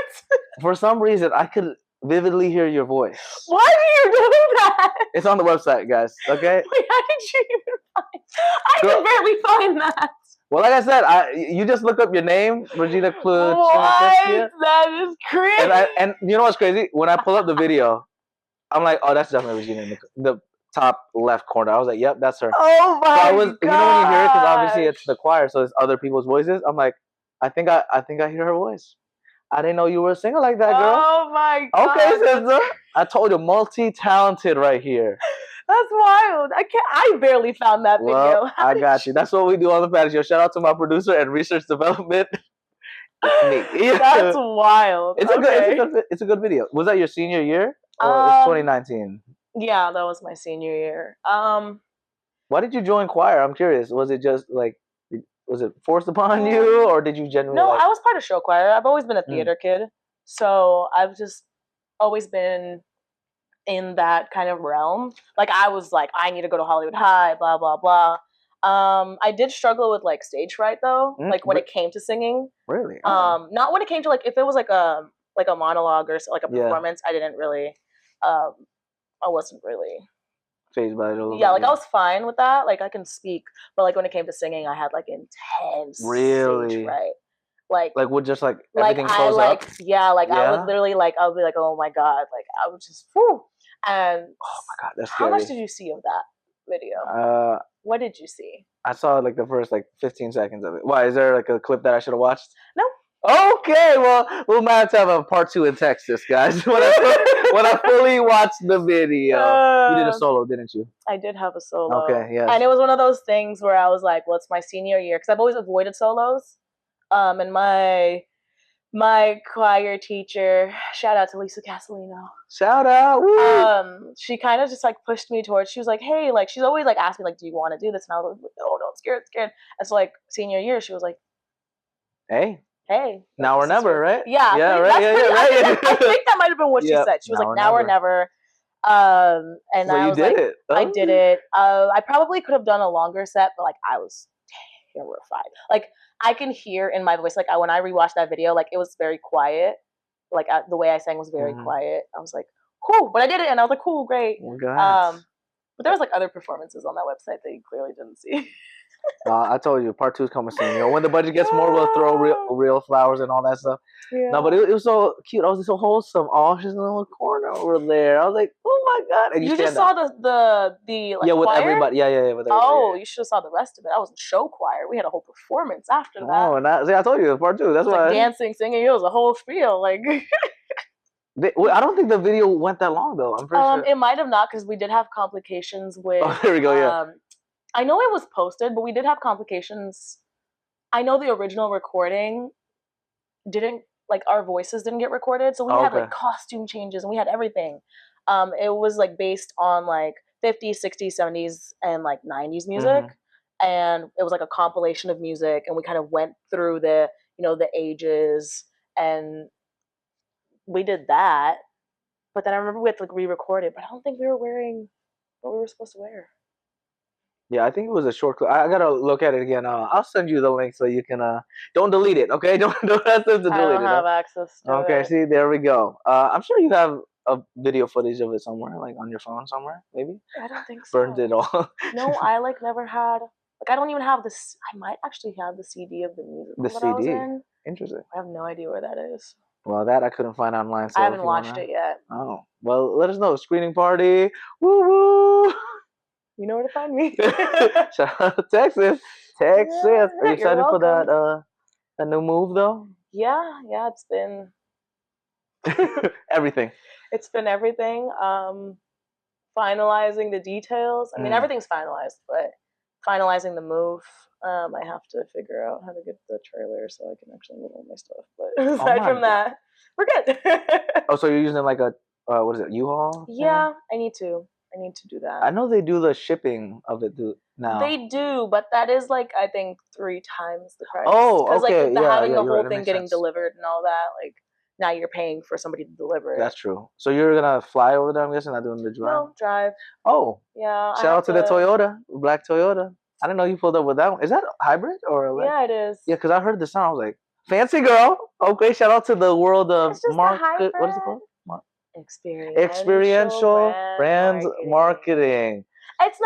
For some reason, I could vividly hear your voice. Why do you do that? It's on the website, guys. Okay. Wait, how did you even find? I can barely find that. Well, like I said, you just look up your name, Regina Kluchevskaia. What? That is crazy. And you know what's crazy? When I pull up the video, I'm like, oh, that's definitely Regina in the top left corner. I was like, yep, that's her. Oh my god! You know when you hear it, because obviously it's the choir, so it's other people's voices. I'm like, I think I hear her voice. I didn't know you were a singer like that, girl. Oh my god! Okay, sister. I told you, multi-talented right here. That's wild. I barely found that video. Well, I got you. That's what we do on the Patty Show. Shout out to my producer and research development. It's me. That's wild. It's a good video. Was that your senior year or it's 2019? Yeah, that was my senior year. Why did you join choir? I'm curious. Was it just like, was it forced upon you, or did you genuinely? No, I was part of show choir. I've always been a theater kid, so I've just always been in that kind of realm. Like I was like, I need to go to Hollywood High, blah blah blah. I did struggle with like stage fright though, like when it came to singing. Really? Not when it came to like if it was like a monologue or like a performance. I didn't really. I wasn't really phased by it a little bit. Yeah, like I was fine with that. Like I can speak, but like when it came to singing, I had like intense stage fright. Like would just like everything close up? Yeah, like I would literally like I would be like, oh my god, like I would just whew. And oh my god, that's scary. How much did you see of that video? What did you see? I saw like the first like 15 seconds of it. Why, is there like a clip that I should have watched? No. Okay, well, we'll have to have a part 2 in Texas, guys. when I fully watched the video. You did a solo, didn't you? I did have a solo. Okay, yes. And it was one of those things where I was like, well, it's my senior year, because I've always avoided solos. And my choir teacher, shout out to Lisa Castellino. Shout out. Woo. She kind of just like pushed me towards. She was like, hey, like she's always like asked me like, do you want to do this? And I was like, oh no, I'm scared. And so like senior year, she was like, hey, now or never, right? Yeah, yeah, right. I think that might have been what she said. She was like, now or never. And so I was like, I did it. I probably could have done a longer set, but like I was terrified. Like I can hear in my voice, like when I rewatched that video, like it was very quiet. Like the way I sang was very quiet. I was like, cool, but I did it, and I was like, cool, great. Oh, but there was like other performances on that website that you clearly didn't see. I told you, part 2 is coming soon. You know, when the budget gets more, we'll throw real flowers and all that stuff. Yeah. No, but it was so cute. I was so wholesome. Oh, she's in the little corner over there. I was like, oh my god! And you just saw the like, with choir? everybody. Yeah, with everybody. Oh, you should have saw the rest of it. I was in show choir. We had a whole performance after that. Oh, and I told you, part 2. That's why. Like dancing, singing. It was a whole spiel. Like. I don't think the video went that long though. I'm pretty sure. It might have not, because we did have complications with. Oh, there we go. Yeah. I know it was posted, but we did have complications. I know the original recording didn't, like, our voices didn't get recorded, so we had like costume changes and we had everything. It was like based on like 50s, 60s, 70s, and like 90s music, and it was like a compilation of music, and we kind of went through the ages, and we did that. But then I remember we had to like re-record it, but I don't think we were wearing what we were supposed to wear. Yeah, I think it was a short clip. I gotta look at it again. I'll send you the link so you can don't delete it, okay? Don't ask them to delete it. I don't have access to it. Okay, see, there we go. I'm sure you have a video footage of it somewhere, like on your phone somewhere, maybe. I don't think so. Burned it all. No, I like never had. Like I don't even have this. I might actually have the CD of the musical that I was in. Interesting. I have no idea where that is. Well, that I couldn't find online. So I haven't watched it yet. Oh, well, let us know. Screening party. Woo woo. You know where to find me. Shout out to Texas. Are you excited for that new move though? Yeah, it's been everything. It's been everything. Finalizing the details. I mean, everything's finalized, but finalizing the move. I have to figure out how to get the trailer so I can actually move all my stuff. But aside from that, we're good. Oh, so you're using like a what is it, U-Haul? Yeah, I need to. I need to do that. I know they do the shipping of it now. They do, but that is like I think 3 times the price. Oh, Because okay. like the Yeah, having yeah, the you're whole right. That thing makes getting sense. delivered and all that, like now you're paying for somebody to deliver it. That's true. So you're gonna fly over there, I'm guessing, not doing the drive? No, drive. Oh, Yeah. shout out to the Toyota, black Toyota. I didn't know you pulled up with that one. Is that hybrid or electric? Yeah, it is. Yeah, because I heard the sound. I was like, fancy girl. Okay, shout out to the world of It's just a hybrid. What is it called? Experiential Brand Marketing. It's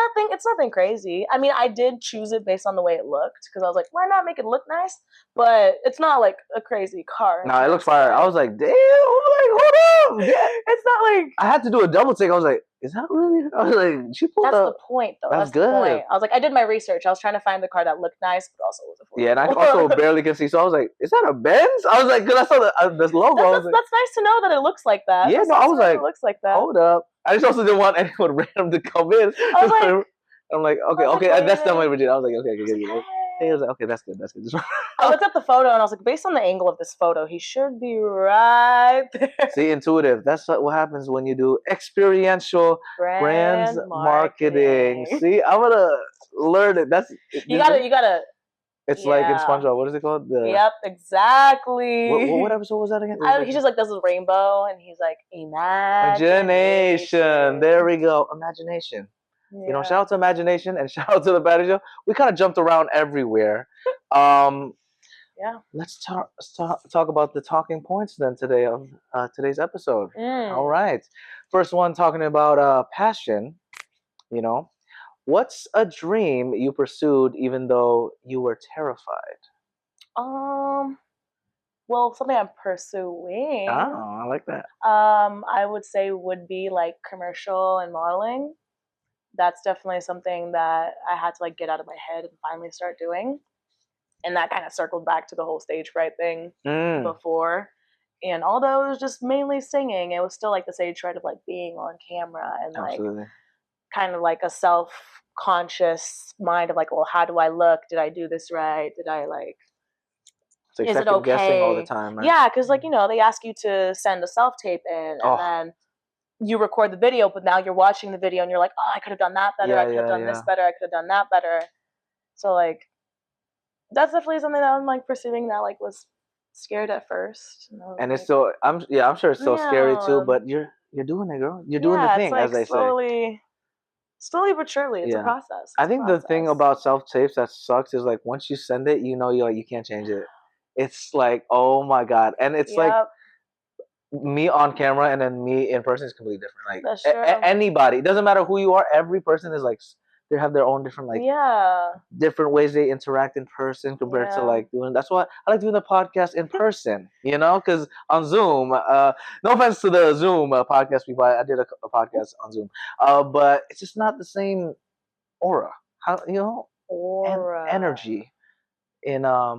nothing crazy. I mean, I did choose it based on the way it looked because I was like, why not make it look nice? But it's not like a crazy car. No, it looks fire. I was like, damn. I'm like, hold up. Yeah. It's not like I had to do a double take. I was like, is that really? I was like, she pulled that's up. the point, though. That's good. good. The point. I was like, I did my research. I was trying to find the car that looked nice, but also was affordable. Yeah, and I also barely can see. So I was like, is that a Benz? I was like, because I saw this logo. That's nice to know that it looks like that. Yeah, no, I was like, it looks like that. Hold up. I just also didn't want anyone random to come in. I'm like, okay, that's definitely Regina. I was like, okay. He was like, okay, that's good. I looked at the photo and I was like, based on the angle of this photo, he should be right there. See, intuitive. That's what happens when you do experiential brand marketing. See, I'm gonna learn it. You gotta. It's like in SpongeBob. What is it called? Yep, exactly. What episode was that again? He just like does a rainbow and he's like, imagination. There we go. Imagination. Yeah. You know, shout out to Imagination and shout out to the Battery Show. We kind of jumped around everywhere. Yeah. Let's talk about the talking points then today of today's episode. All right. First one, talking about passion. You know, what's a dream you pursued even though you were terrified? Well, something I'm pursuing. Oh, I like that. I would say would be like commercial and modeling. That's definitely something that I had to like get out of my head and finally start doing. And that kind of circled back to the whole stage fright thing before. And although it was just mainly singing, it was still like the stage fright of like being on camera and like kind of like a self-conscious mind of like, well, how do I look? Did I do this right? Did I like, is it okay? Guessing all the time, right? Yeah, because like, you know, they ask you to send a self-tape in and then you record the video, but now you're watching the video and you're like, oh, I could have done that better. I could have done this better. I could have done that better. So like, that's definitely something that I'm like pursuing that like was scared at first. And it's still, I'm sure it's still scary too, but you're doing it, girl. You're doing the thing, like as they say. Slowly but surely, it's a process. I think the thing about self-tapes that sucks is like once you send it, you know, you can't change it. It's like, oh my God. And it's like, me on camera and then me in person is completely different. Like anybody, it doesn't matter who you are. Every person is like, they have their own different different ways they interact in person compared to like doing. That's why I like doing the podcast in person. You know, because on Zoom. No offense to the Zoom podcast people. I did a podcast on Zoom, but it's just not the same aura. How energy in a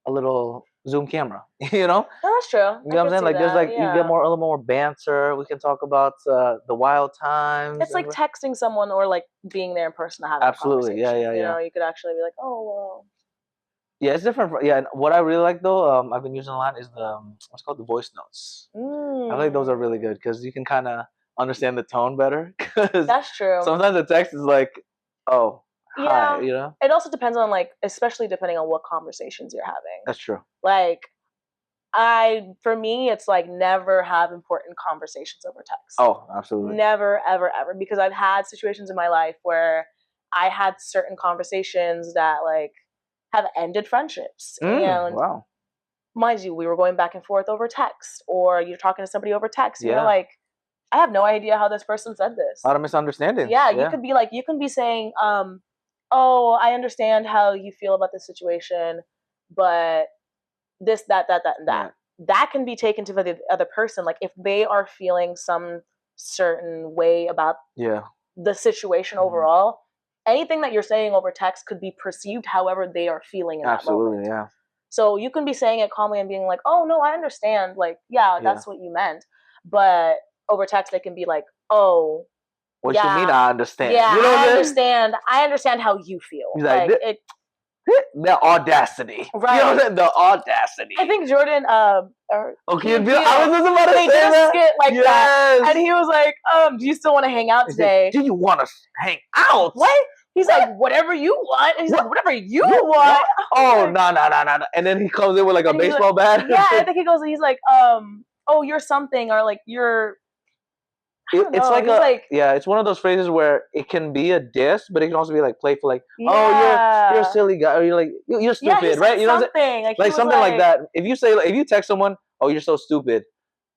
little Zoom camera, you know? No, that's true. You know what I'm saying? Like, there's like, you get a little more banter. We can talk about the wild times. It's like texting someone or like being there in person to have a conversation. Yeah. You know, you could actually be like, oh, well. Yeah, it's different. Yeah, and what I really like though, I've been using a lot is the, what's called the voice notes. I think those are really good because you can kind of understand the tone better. That's true. Sometimes the text is like, oh. Yeah, you know. It also depends on like, especially depending on what conversations you're having. That's true. Like, for me, it's like never have important conversations over text. Oh, absolutely. Never, ever, ever, because I've had situations in my life where I had certain conversations that like have ended friendships. And wow. Mind you, we were going back and forth over text, or you're talking to somebody over text. You're like, I have no idea how this person said this. A lot of misunderstandings. Yeah, you could be like, you can be saying, oh, I understand how you feel about this situation, but this, that, and that. Yeah. That can be taken to the other person. Like if they are feeling some certain way about the situation overall, anything that you're saying over text could be perceived however they are feeling in that moment. Absolutely, yeah. So you can be saying it calmly and being like, oh, no, I understand. Like, that's what you meant. But over text, it can be like, oh, what you mean? I understand. Yeah, you know I understand. I understand how you feel. Like The audacity. Right. You know what I'm saying? The audacity. I think Jordan, Okay, I was just about to they say did a that. skit like Yes. that, and he was like, "Do you still want to hang out today? Do you want to hang out? What?" He's like, "Whatever you want." And he's like, "Whatever you want." Oh, no. And then he comes in with like a baseball bat. Yeah, I think he goes, he's like, "Oh, you're something," or like, "You're." It's like it's one of those phrases where it can be a diss, but it can also be like playful, like, Yeah. "Oh, you're a silly guy," or you're like, "You're stupid," Yeah, right? You know, something like something like that. If you say, if you text someone, "Oh, you're so stupid,"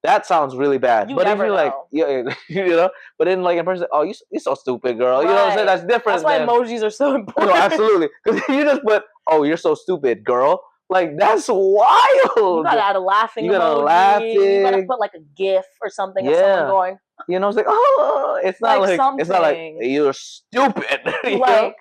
that sounds really bad. But if you're like, you know, but then like in person, "Oh, you're so stupid, girl," you know what I'm saying? That's different. That's why emojis are so important. No, absolutely, because you just put, "Oh, you're so stupid, girl." Like, that's wild. You gotta add a laughing emoji. You gotta put like a GIF or something of someone going. You know, it's like, oh, it's not like it's not like you're stupid. You know?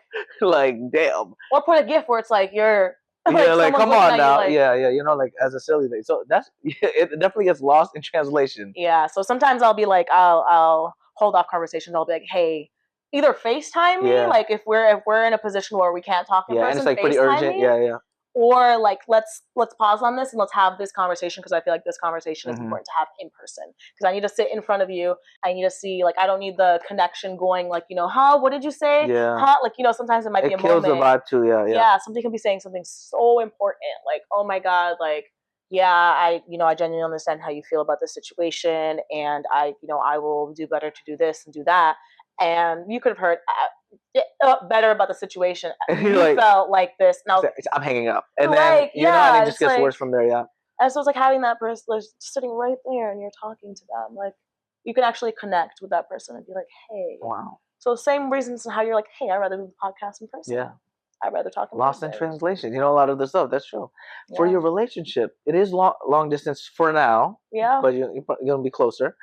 Like, damn. Or put a GIF where it's like you're. Like come on now. You know, like as a silly thing. So that's it definitely gets lost in translation. Yeah. So sometimes I'll be like, I'll hold off conversations. I'll be like, hey, either FaceTime me, like if we're in a position where we can't talk in person, and it's like pretty urgent. Or like let's pause on this and let's have this conversation, because I feel like this conversation is important to have in person, because I need to sit in front of you. I need to see, like, I don't need the connection going, like, you know, what did you say? Like, you know, sometimes it might be a moment. It kills the vibe too. Yeah, somebody can be saying something so important, like, oh my god, like, I genuinely understand how you feel about this situation, and I will do better to do this and do that, and you could have heard better about the situation. You like, felt like this. Now I'm hanging up, and then and it just gets worse from there. And so it's like having that person sitting right there, and you're talking to them. Like, you can actually connect with that person and be like, "Hey, wow." So same reasons how you're like, "Hey, I'd rather do the podcast in person." Yeah, I'd rather talk in Lost in translation. You know, a lot of the stuff. That's true. Yeah. For your relationship, it is long distance for now. Yeah, but you're gonna be closer.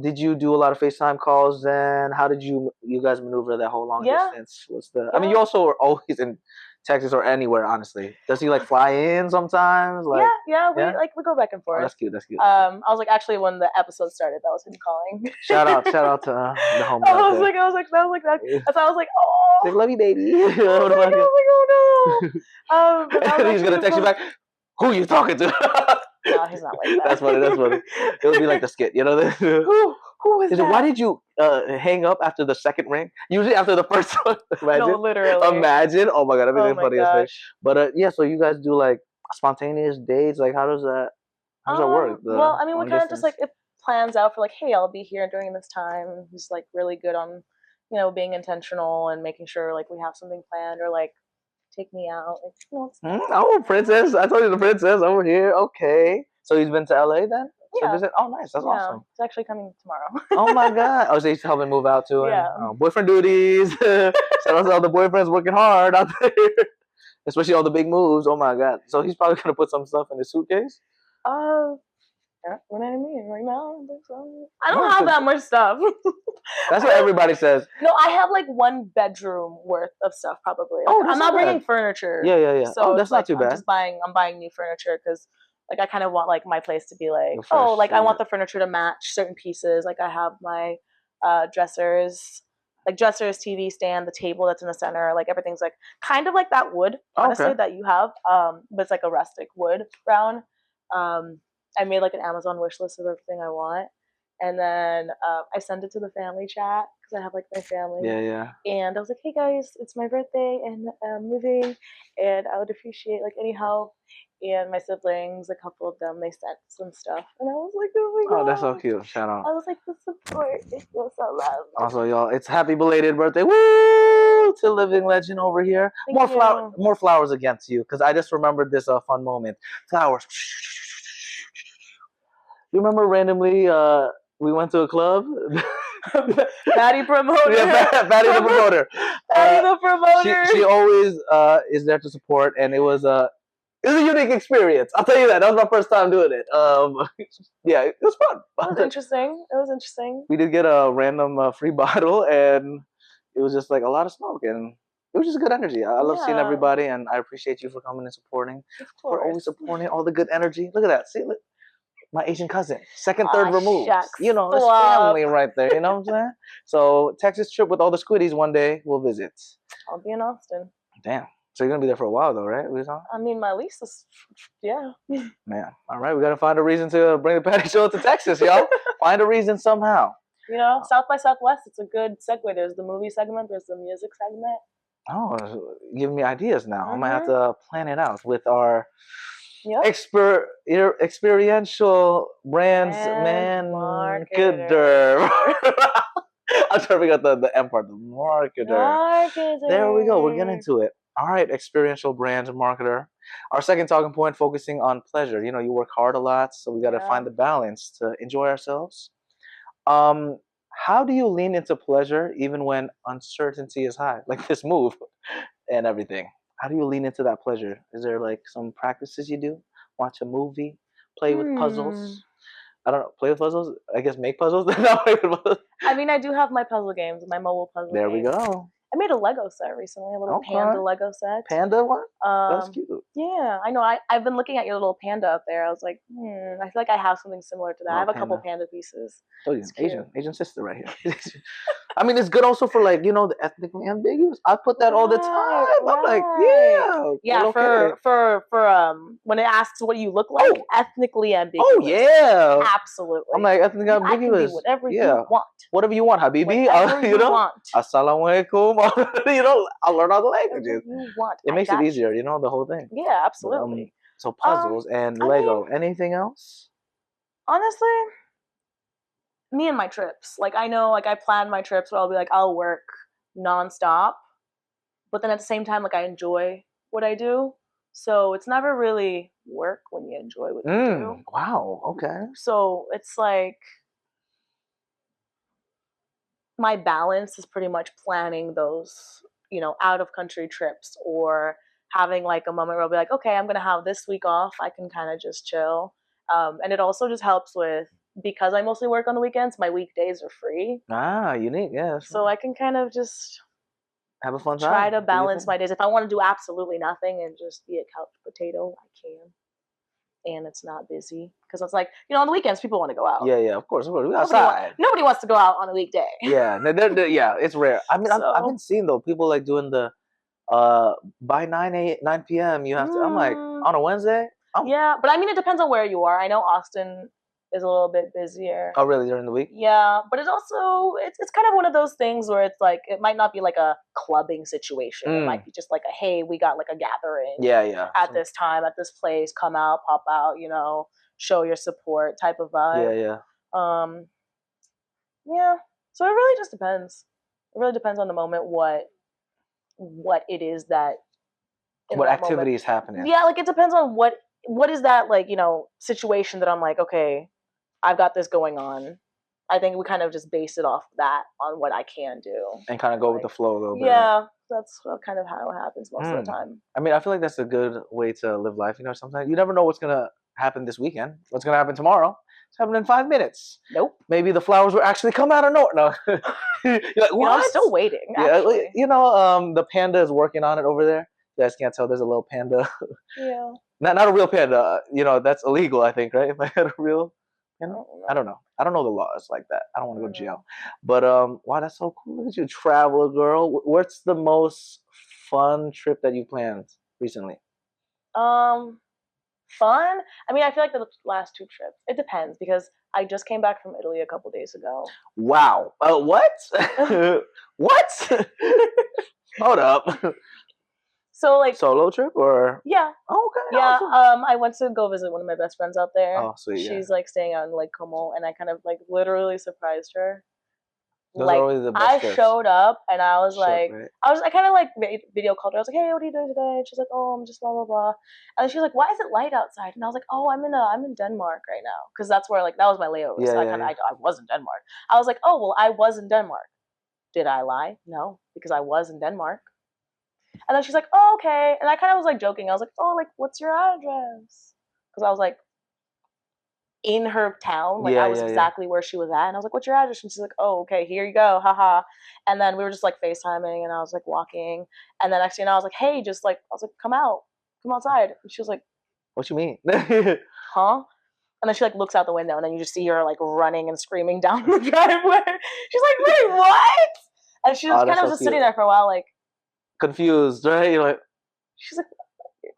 Did you do a lot of FaceTime calls, and how did you guys maneuver that whole long distance? I mean, you also were always in Texas or anywhere, honestly. Does he like fly in sometimes? Like, we go back and forth. Oh, that's cute. I was like, actually, when the episode started, that was him calling. Shout out to the home. I was like that. That's why I was like, oh, like, love you, baby. I was like, oh no. He's gonna text you back. Who are you talking to? No, he's not like that. That's funny. It would be like the skit, you know? Who is that? Why did you hang up after the second ring? Usually after the first one. Imagine. No, literally. Imagine. Oh my god, that'd be the funniest thing. But so you guys do like spontaneous dates? Like, how does that work? Well, I mean, we kind of just like, it plans out for like, hey, I'll be here during this time. He's like really good on, being intentional and making sure like we have something planned, or like, take me out. Like, oh, princess! I told you the princess over here. Okay, so he's been to LA then? Yeah. So oh, nice. That's awesome. He's actually coming tomorrow. Oh my god! Oh, so he's helping move out too. Yeah. Boyfriend duties. Shout out to all the boyfriends working hard out there, especially all the big moves. Oh my god! So he's probably gonna put some stuff in his suitcase. What I mean, like, no, I don't have that much stuff. That's what everybody says. No, I have like 1 bedroom worth of stuff probably. Like, I'm not bringing furniture. Yeah. So that's not too bad. I'm buying new furniture because like I kind of want like my place to be like, I want the furniture to match certain pieces. Like I have my dressers, TV stand, the table that's in the center, like everything's like kind of like that wood, honestly, that you have. But it's like a rustic wood brown. I made like an Amazon wish list of everything I want, and then I send it to the family chat because I have like my family. Yeah. And I was like, hey guys, it's my birthday and I'm moving, and I would appreciate like any help. And my siblings, a couple of them, they sent some stuff, and I was like, oh my god. Oh, that's so cute. Shout out. I was like, the support is so love. Also, y'all, it's happy belated birthday. Woo! To living legend over here. More flowers again to you, because I just remembered this fun moment. Flowers. You remember randomly we went to a club? Patty promoter. Yeah, Patty the promoter. Patty the promoter. She always is there to support, and it was a unique experience. I'll tell you that. That was my first time doing it. Yeah, it was fun. It was interesting. We did get a random free bottle, and it was just like a lot of smoke, and it was just good energy. I love seeing everybody, and I appreciate you for coming and supporting. Of course. For always supporting all the good energy. Look at that. See, look. My Asian cousin, second, third removed. Shucks. You know, it's family right there. You know what I'm saying? So Texas trip with all the squiddies one day. We'll visit. I'll be in Austin. Damn. So you're gonna be there for a while, though, right? I mean, my lease is, yeah. Man, all right, we gotta find a reason to bring the Patty Show to Texas, y'all. Find a reason somehow. You know, South by Southwest, it's a good segue. There's the movie segment, there's the music segment. Oh, giving me ideas now. I might have to plan it out with our Yep. experiential brands marketer. I'm trying to figure out the M part, the marketer. There we go. We're getting into it. All right, experiential brand marketer. Our second talking point, focusing on pleasure. You know, you work hard a lot, so we got to find the balance to enjoy ourselves. How do you lean into pleasure even when uncertainty is high, like this move and everything? How do you lean into that pleasure? Is there like some practices you do? Watch a movie, play with puzzles. I don't know, play with puzzles? I guess make puzzles? Not play with puzzles. I mean, I do have my puzzle games, my mobile puzzle There games. we go. I made a Lego set recently, a little panda Lego set. Panda one? That's cute. Yeah, I know. I've been looking at your little panda up there. I was like, I feel like I have something similar to that. I have a couple panda pieces. Oh, yeah, Asian sister right here. I mean, it's good also for like, you know, the ethnically ambiguous. I put that all the time. I'm like, yeah, for when it asks what you look like, ethnically ambiguous. Oh yeah, absolutely. I'm like ethnically ambiguous. I can be whatever you want. Whatever you want, Habibi. Whatever you know, want. Assalamu alaikum. You know, I'll learn all the languages. You want. It makes it easier, you know, the whole thing. Yeah, absolutely. So puzzles and Lego. Anything else? Honestly, me and my trips. Like, I know, like, I plan my trips where I'll be like, I'll work nonstop, but then at the same time, like, I enjoy what I do. So it's never really work when you enjoy what you do. Wow. Okay. So it's like my balance is pretty much planning those, you know, out of country trips or having like a moment where I'll be like, okay, I'm going to have this week off. I can kind of just chill. And it also just helps with, because I mostly work on the weekends, my weekdays are free. Ah, unique, yes. So I can kind of just have a fun time. Try to balance my days. If I want to do absolutely nothing and just be a couch potato, I can. And it's not busy. Because it's like, you know, on the weekends, people want to go out. Yeah, of course. We outside. Nobody wants to go out on a weekday. Yeah, yeah, it's rare. I mean, I've been seeing, though, people like doing the, by 9 p.m., you have to, I'm like, on a Wednesday? Yeah, but I mean, it depends on where you are. I know Austin is a little bit busier. Oh, really? During the week? Yeah, but it's also, it's kind of one of those things where it's like, it might not be like a clubbing situation. It might be just like a, hey, we got like a gathering. Yeah. At this time, at this place, come out, pop out, you know, show your support type of vibe. Yeah. Yeah, so it really just depends. It really depends on the moment what it is that... What activity is happening. Yeah, like it depends on what is that, like, you know, situation that I'm like, okay, I've got this going on. I think we kind of just base it off that on what I can do. And kind of go with the flow a little bit. Yeah, that's kind of how it happens most of the time. I mean, I feel like that's a good way to live life. You know, sometimes you never know what's going to happen this weekend. What's going to happen tomorrow. It's happening in 5 minutes. Nope. Maybe the flowers will actually come out of nowhere. No. You're like, what? You know, I'm still waiting, actually. Yeah, you know, the panda is working on it over there. You guys can't tell there's a little panda. Yeah. Not a real panda. You know, that's illegal, I think, right? If I had a real, you know, I don't know. I don't know the laws like that. I don't want to go to jail. But wow, that's so cool. Look at you, traveler girl. What's the most fun trip that you planned recently? Fun? I mean, I feel like the last 2 trips. It depends because I just came back from Italy a couple days ago. Wow. What? What? Hold up. So, like, solo trip or? Yeah. Oh, okay. Yeah. Awesome. I went to go visit one of my best friends out there. Oh, sweet. She's like staying out in Lake Como, and I kind of like literally surprised her. Those like, are always the best trips. Showed up and I was like, right? I kind of like video called her. I was like, hey, what are you doing today? And she's like, oh, I'm just blah blah blah. And she was like, why is it light outside? And I was like, oh, I'm in Denmark right now because that's where, like, that was my layover. Yeah, so I was in Denmark. I was like, oh well, I was in Denmark. Did I lie? No, because I was in Denmark. And then she's like, oh, okay. And I kind of was like joking. I was like, oh, like, what's your address? Because I was like in her town. Like, I was exactly where she was at. And I was like, what's your address? And she's like, oh, okay, here you go. Haha. And then we were just like FaceTiming and I was like walking. And then next thing you know, I was like, hey, just like, I was like, come outside. And she was like, what you mean? Huh? And then she like looks out the window and then you just see her like running and screaming down the driveway. She's like, wait, what? And she was kind of just sitting there for a while, like, confused, right? You're like, She's like,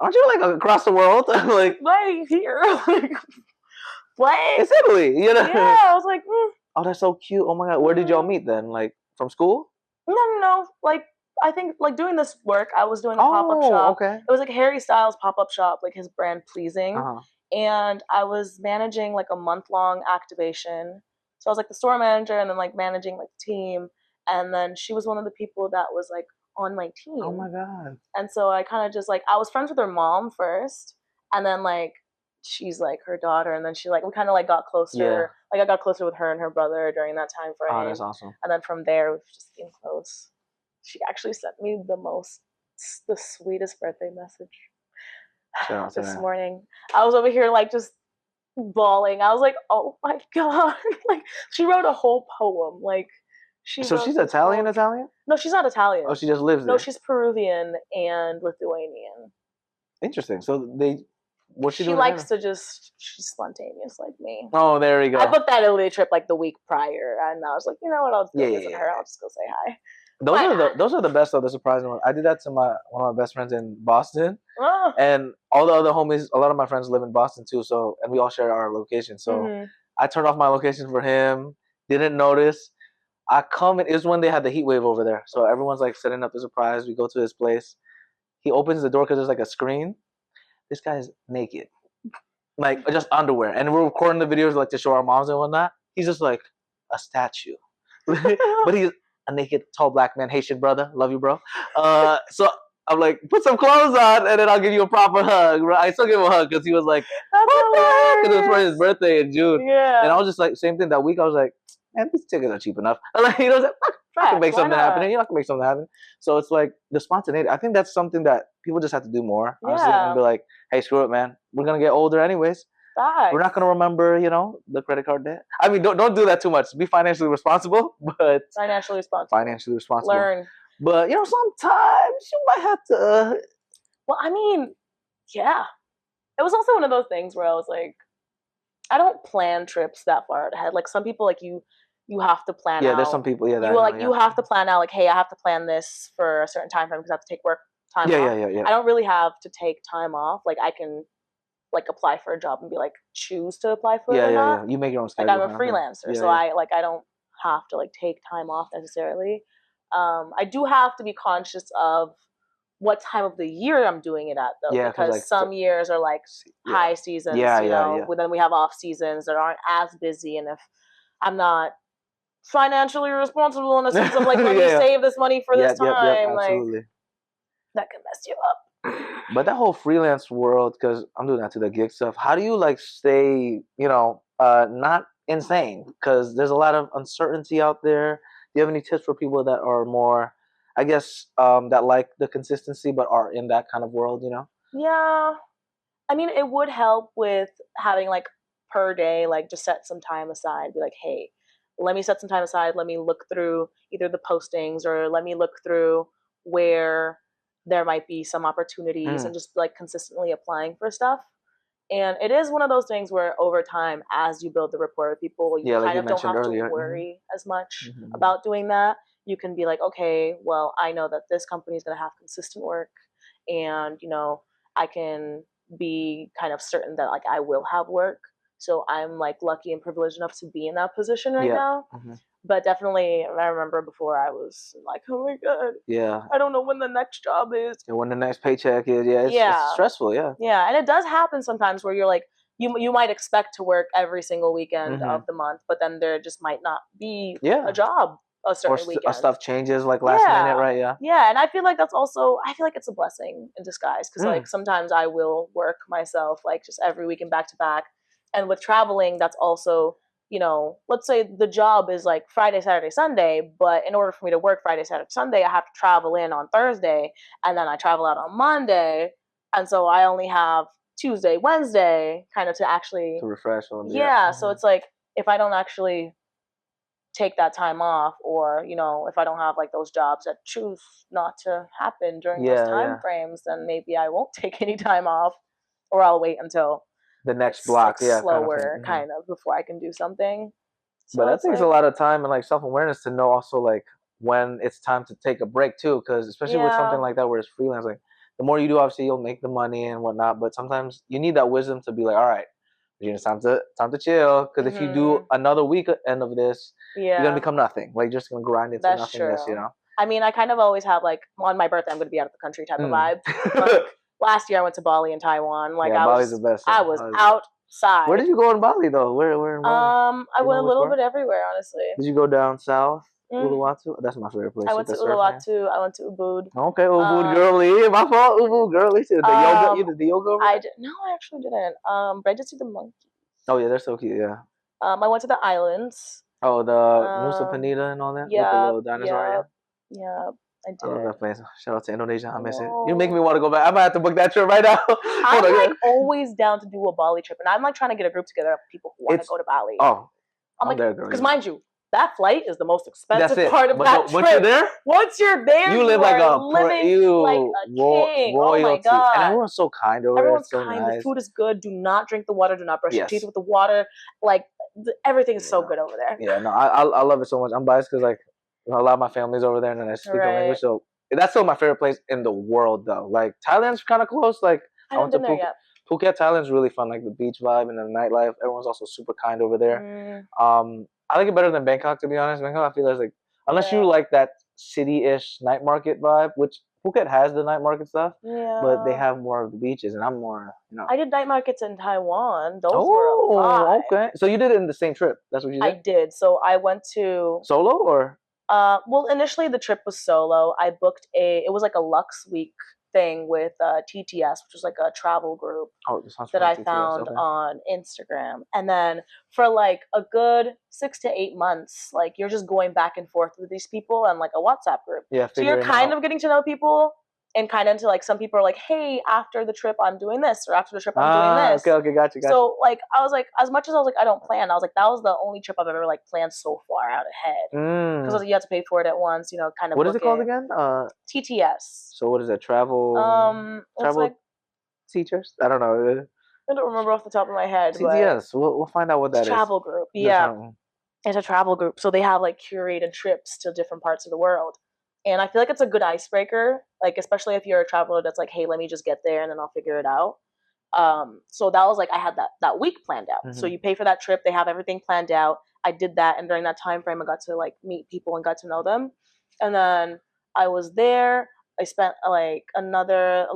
aren't you like across the world? Like, why are you here? Like, what? It's Italy, you know? Yeah, I was like, Oh, that's so cute. Oh my God. Where did y'all meet then? Like from school? No. Like, I think like doing this work, I was doing a pop-up shop. Okay. It was like Harry Styles pop-up shop, like his brand Pleasing. Uh-huh. And I was managing like a month-long activation. So I was like the store manager and then like managing like the team. And then she was one of the people that was like on my team. Oh my God. And so I kind of just like, I was friends with her mom first. And then like, she's like her daughter. And then she like, we kind of like got closer. Yeah. Like I got closer with her and her brother during that time frame. Oh, that's awesome. And then from there, we've just been close. She actually sent me the sweetest birthday message this morning. I was over here like just bawling. I was like, oh my God. Like she wrote a whole poem. Like So she's Italian? No, she's not Italian. Oh, she just lives there? No, she's Peruvian and Lithuanian. Interesting. So what's she doing? She likes to she's spontaneous like me. Oh, there we go. I booked that Italy trip like the week prior and I was like, you know what, I'll just go visit her. I'll just go say hi. Those are the best though, the surprising ones. I did that to one of my best friends in Boston. And all the other homies, a lot of my friends live in Boston too, and we all share our location. So I turned off my location for him, didn't notice. I come and it was when they had the heat wave over there. So everyone's like setting up the surprise. We go to his place. He opens the door because there's like a screen. This guy's naked. Like just underwear. And we're recording the videos like to show our moms and whatnot. He's just like a statue. But he's a naked, tall black man, Haitian brother. Love you, bro. So I'm like, put some clothes on, and then I'll give you a proper hug. Right? I still give him a hug because he was like, because it was for his birthday in June. Yeah. And I was just like, same thing that week. I was like, man, these tickets are cheap enough. Like, you know, I can make something happen. And I can make something happen. So it's like the spontaneity. I think that's something that people just have to do more. Honestly, and be like, hey, screw it, man. We're gonna get older anyways. We're not gonna remember, the credit card debt. I mean, don't do that too much. Be financially responsible, but financially responsible. Learn. But sometimes you might have to. Well, I mean, yeah. It was also one of those things where I was like, I don't plan trips that far ahead. Like some people, like you have to plan. Yeah, there's some people. Yeah, you have to plan out. Like, hey, I have to plan this for a certain time frame because I have to take work time off. Yeah. I don't really have to take time off. Like I can. Like apply for a job and be like choose to apply for it or not. Yeah. You make your own schedule. Like I'm a freelancer, so I don't have to like take time off necessarily. I do have to be conscious of what time of the year I'm doing it at though, because like, some years are like high seasons. But then we have off seasons that aren't as busy, and if I'm not financially responsible in a sense of like let me save this money for this time, like that can mess you up. But that whole freelance world, because I'm doing that to the gig stuff, how do you like stay, not insane? Because there's a lot of uncertainty out there. Do you have any tips for people that are more, I guess, that like the consistency but are in that kind of world, Yeah. I mean, it would help with having like per day, like just set some time aside. Be like, hey, let me set some time aside. Let me look through either the postings or let me look through where there might be some opportunities and just like consistently applying for stuff. And it is one of those things where over time, as you build the rapport with people, you kind of don't have to worry as much about doing that. You can be like, okay, well, I know that this company is going to have consistent work and, I can be kind of certain that like I will have work. So I'm like lucky and privileged enough to be in that position right now. But definitely, I remember before I was like, oh my God. Yeah. I don't know when the next job is. And when the next paycheck is. Yeah, it's stressful, yeah. Yeah, and it does happen sometimes where you're like, you might expect to work every single weekend of the month, but then there just might not be a job a certain weekend. Stuff changes like last minute, right? Yeah. Yeah, and I feel like it's a blessing in disguise because like sometimes I will work myself like just every weekend back to back. And with traveling, that's also... let's say the job is like Friday, Saturday, Sunday, but in order for me to work Friday, Saturday, Sunday, I have to travel in on Thursday, and then I travel out on Monday, and so I only have Tuesday, Wednesday, kind of to actually... To refresh a little bit. Yeah, so it's like, if I don't actually take that time off, or, if I don't have like those jobs that choose not to happen during those time frames, then maybe I won't take any time off, or I'll wait until... the next block, like slower kind of before I can do something. So but that takes a lot of time and like self-awareness to know also like when it's time to take a break too, because especially with something like that where it's freelance, like the more you do, obviously, you'll make the money and whatnot. But sometimes you need that wisdom to be like, all right, it's time to chill. Because if you do another week end of this, you're gonna become nothing. Like, just gonna grind into nothingness, you know. I mean, I kind of always have like on my birthday, I'm gonna be out of the country type of vibe. Like, last year I went to Bali and Taiwan. Like, Bali's the best. I was outside. Where did you go in Bali though? Where in Bali? I went a little bit everywhere, honestly. Did you go down south? Uluwatu? That's my favorite place. I went to Uluwatu. I went to Ubud. Okay, Ubud girly. My fault, Ubud girly. You did the yoga over there? No, I actually didn't. But I did see the monkeys. Oh yeah, they're so cute. Yeah. I went to the islands. Oh, the Nusa Penida and all that. Yeah. With the little dinosaur. Yeah. I did. I love that place. Shout out to Indonesia. I miss it. You make me want to go back. I might have to book that trip right now. I'm like always down to do a Bali trip, and I'm like trying to get a group together of people who want to go to Bali. Oh, I'm like, because mind you, that flight is the most expensive part of that trip. Once you're there, you live like a king. Royalty. Oh my god! And everyone's so kind over there. Everyone's kind. Nice. The food is good. Do not drink the water. Do not brush your teeth with the water. Like everything is so good over there. Yeah, no, I love it so much. I'm biased because like a lot of my family's over there, and I speak English, so that's still my favorite place in the world, though. Like Thailand's kind of close. Like I haven't been there yet. Phuket, Thailand's really fun. Like the beach vibe and the nightlife. Everyone's also super kind over there. I like it better than Bangkok, to be honest. Bangkok, I feel like unless you like that city-ish night market vibe, which Phuket has the night market stuff, but they have more of the beaches, and I'm more, I did night markets in Taiwan. Those were a vibe. Okay. So you did it in the same trip. That's what you did? I did. So I went to... Solo or? Well, initially the trip was solo. I booked it was like a Lux Week thing with TTS, which was like a travel group that I found on Instagram. And then for like a good 6 to 8 months, like you're just going back and forth with these people and like a WhatsApp group. Yeah. So you're kind of getting to know people. And kind of into like some people are like, hey, after the trip I'm doing this, or after the trip I'm doing this. Okay, gotcha. So like I was like, as much as I was like, I don't plan, I was like, that was the only trip I've ever like planned so far out ahead. Because you have to pay for it at once, kind of. What is it called again? TTS. So what is that? Travel like, teachers? I don't know. I don't remember off the top of my head. TTS. We'll find out what that is. Travel group. Yeah. It's a travel group. So they have like curated trips to different parts of the world. And I feel like it's a good icebreaker, like especially if you're a traveler that's like, hey, let me just get there and then I'll figure it out. So that was like, I had that week planned out. So you pay for that trip, they have everything planned out. I did that, and during that time frame, I got to like meet people and got to know them. And then I was there. I spent like another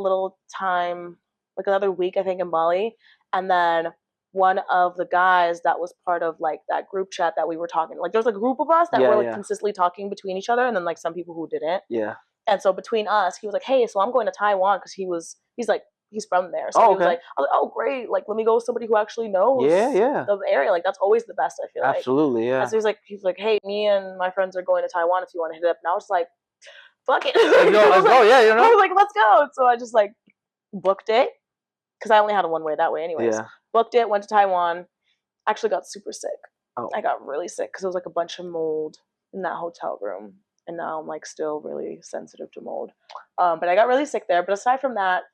week, I think, in Bali, and then one of the guys that was part of like that group chat that we were talking, like there was a group of us that were like consistently talking between each other, and then like some people who didn't. Yeah. And so between us, he was like, hey, so I'm going to Taiwan, because he's from there. So he was like, oh great, like let me go with somebody who actually knows the area. Like that's always the best, I feel like. Absolutely, yeah. And so he's like, hey, me and my friends are going to Taiwan if you want to hit it up. And I was like, fuck it. Let's go, I was like, let's go. So I just like booked it, because I only had a one way that way anyways. Yeah. Booked it, went to Taiwan, actually got super sick. I got really sick because it was like a bunch of mold in that hotel room, and now I'm like still really sensitive to mold. But I got really sick there. But aside from that,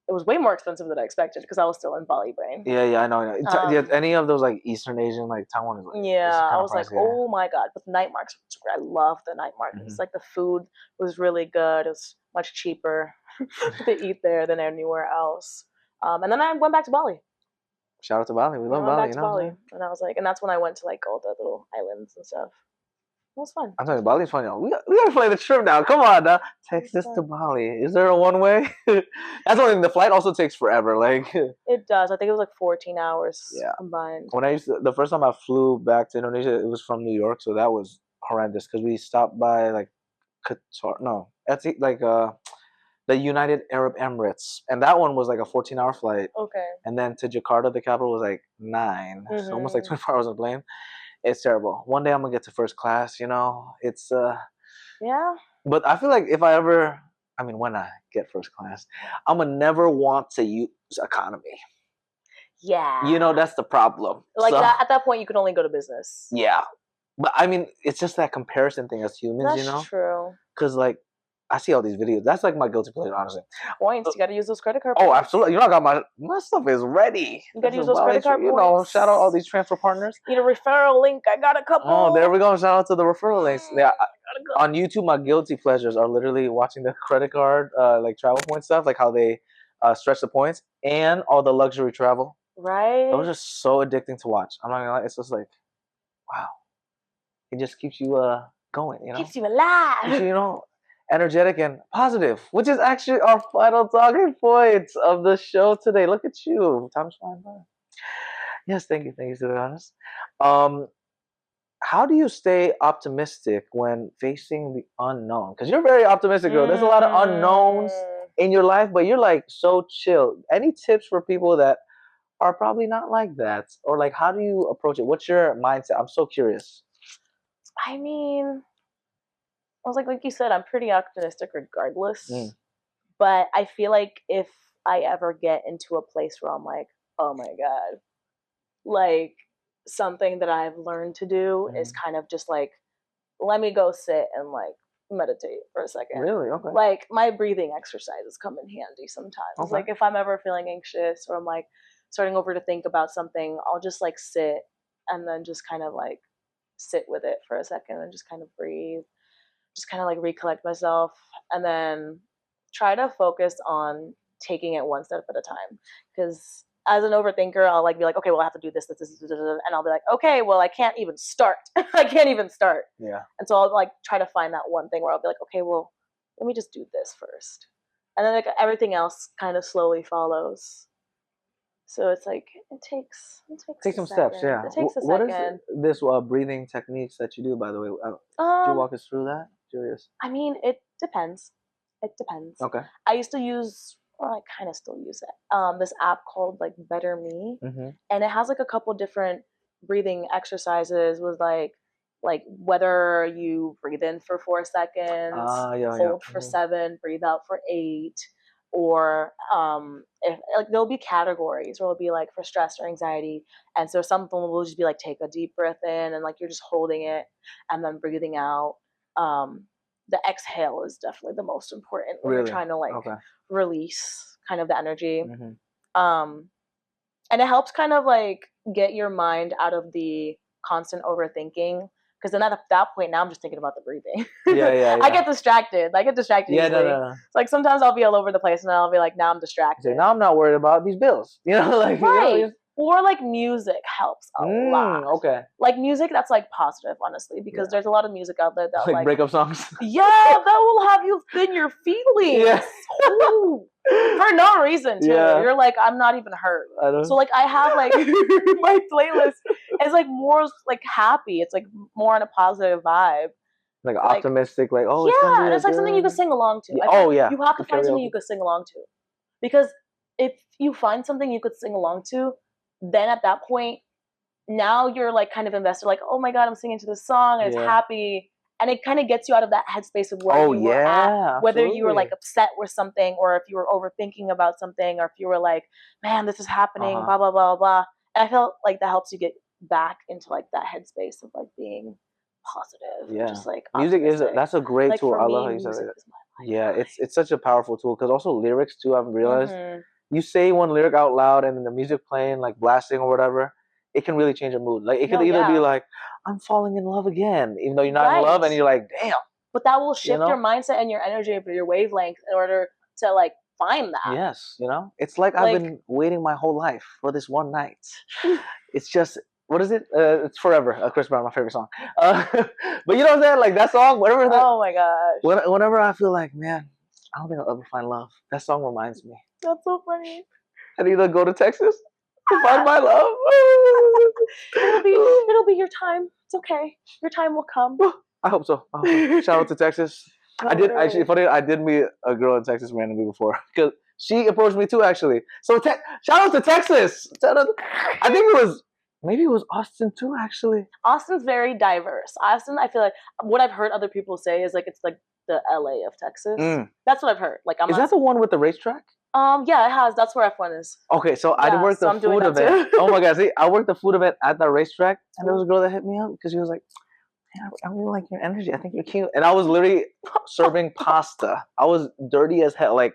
it was way more expensive than I expected, because I was still in Bali brain. Yeah, I know. Any of those like Eastern Asian, like Taiwan is like, I was like, oh my god. But the night markets, I love the night markets. Like the food was really good. It was much cheaper to eat there than anywhere else. And then I went back to Bali. Shout out to Bali. We love Bali. Bali. And I was like, and that's when I went to like all the little islands and stuff. It was fun. I'm telling you, Bali's fun, y'all. We gotta play the trip now. Come on, now. Texas to Bali. Is there a one way? That's the only thing. The flight also takes forever. Like it does. I think it was like 14 hours combined. When the first time I flew back to Indonesia, it was from New York, so that was horrendous, because we stopped by like Qatar. No, that's like the United Arab Emirates, and that one was like a 14-hour flight. Okay. And then to Jakarta, the capital, was like 9, so almost like 24 hours on a plane. It's terrible. One day I'm gonna get to first class. It's yeah. But I feel like when I get first class, I'm gonna never want to use economy. Yeah. That's the problem. Like that, at that point, you can only go to business. Yeah. But I mean, it's just that comparison thing as humans. That's true. Because like, I see all these videos. That's like my guilty pleasure, honestly. Points. You got to use those credit card Oh, points. absolutely. You know, I got my stuff is ready. You got to use those credit card You points. know, shout out all these transfer partners. Need a referral link? I got a couple. Oh, there we go. Shout out to the referral links. Yeah, on YouTube, my guilty pleasures are literally watching the credit card, like travel point stuff, like how they stretch the points, and all the luxury travel. Right. Those are so addicting to watch. I'm not gonna lie. It's just like, wow. It just keeps you going. You know. Keeps you alive. Keeps you, you know, energetic and positive, which is actually our final talking points of the show today. Look at you. Time's flying by. Yes, thank you, to be honest. How do you stay optimistic when facing the unknown? Because you're very optimistic, girl. There's a lot of unknowns in your life, but you're like so chill. Any tips for people that are probably not like that? Or like, how do you approach it? What's your mindset? I'm so curious. I mean, I was like you said, I'm pretty optimistic regardless. But I feel like if I ever get into a place where I'm like, oh my God, like something that I've learned to do is kind of just like, let me go sit and like meditate for a second. Really? Okay. Like my breathing exercises come in handy sometimes. Okay. Like if I'm ever feeling anxious or I'm like starting over to think about something, I'll just like sit and then just kind of like sit with it for a second and just kind of breathe, just kind of like recollect myself, and then try to focus on taking it one step at a time. Because as an overthinker, I'll like be like, okay, well, I have to do this, and I'll be like, okay, well, I can't even start. I can't even start. Yeah. And so I'll like try to find that one thing where I'll be like, okay, well, let me just do this first, and then like everything else kind of slowly follows. So it's like it takes some steps. Yeah. It takes a what second. is this breathing techniques that you do, by the way? Could you walk us through that? Curious. I mean, it depends. It depends. Okay. I used to use, or I kind of still use it. This app called like Better Me, and it has like a couple different breathing exercises. With like whether you breathe in for 4 seconds, hold for 7, breathe out for 8. Or if like there'll be categories where it'll be like for stress or anxiety, and so some of them will just be like take a deep breath in and like you're just holding it and then breathing out. The exhale is definitely the most important when you're trying to like release kind of the energy. And it helps kind of like get your mind out of the constant overthinking. Because then at that point, now I'm just thinking about the breathing. Yeah. I get distracted. Yeah, easily. no. It's like sometimes I'll be all over the place, and then I'll be like, now I'm distracted. Now I'm not worried about these bills. You know, like right. You know, or like music helps a lot. Okay. Like music that's like positive, honestly, because there's a lot of music out there that like breakup songs. Yeah, that will have you in your feelings. Yeah. For no reason too. Yeah. You're like, I'm not even hurt. So like I have like my playlist is like more like happy. It's like more on a positive vibe. Like optimistic, like oh yeah, and it's like something you can sing along to. Yeah. You have to find something you could sing along to. Because if you find something you could sing along to, then at that point, now you're like kind of invested, like, oh my God, I'm singing to this song and it's happy. And it kind of gets you out of that headspace of where you were at, whether you were like upset with something, or if you were overthinking about something, or if you were like, man, this is happening, blah, blah, blah, blah. And I felt like that helps you get back into like that headspace of like being positive. Yeah. Just like music that's a great tool. I love how you said that. Yeah, it's such a powerful tool, because also lyrics too, I've realized. You say one lyric out loud and then the music playing, like blasting or whatever, it can really change your mood. Like it could either be like, I'm falling in love again, even though you're not in love, and you're like, damn. But that will shift your mindset and your energy, your wavelength, in order to like find that. Yes, you know, it's like I've been waiting my whole life for this one night. It's just, what is it? It's Forever. Chris Brown, my favorite song. But you know what I'm saying? Like that song, whatever. Oh my gosh. Whenever I feel like, man, I don't think I'll ever find love, that song reminds me. That's so funny. I need to go to Texas to find my love. It'll be your time. It's okay. Your time will come. I hope so. Shout out to Texas. I did actually. Funny, I did meet a girl in Texas randomly before, because she approached me too. Actually, so shout out to Texas. I think maybe it was Austin too. Actually, Austin's very diverse. Austin, I feel like what I've heard other people say is like it's like the LA of Texas. That's what I've heard. Like, is that the one with the racetrack? Yeah, it has. That's where F1 is. Okay, so I worked the food event. Oh my God, see, I worked the food event at the racetrack, and there was a girl that hit me up because she was like, I really like your energy. I think you're cute. And I was literally serving pasta. I was dirty as hell. Like,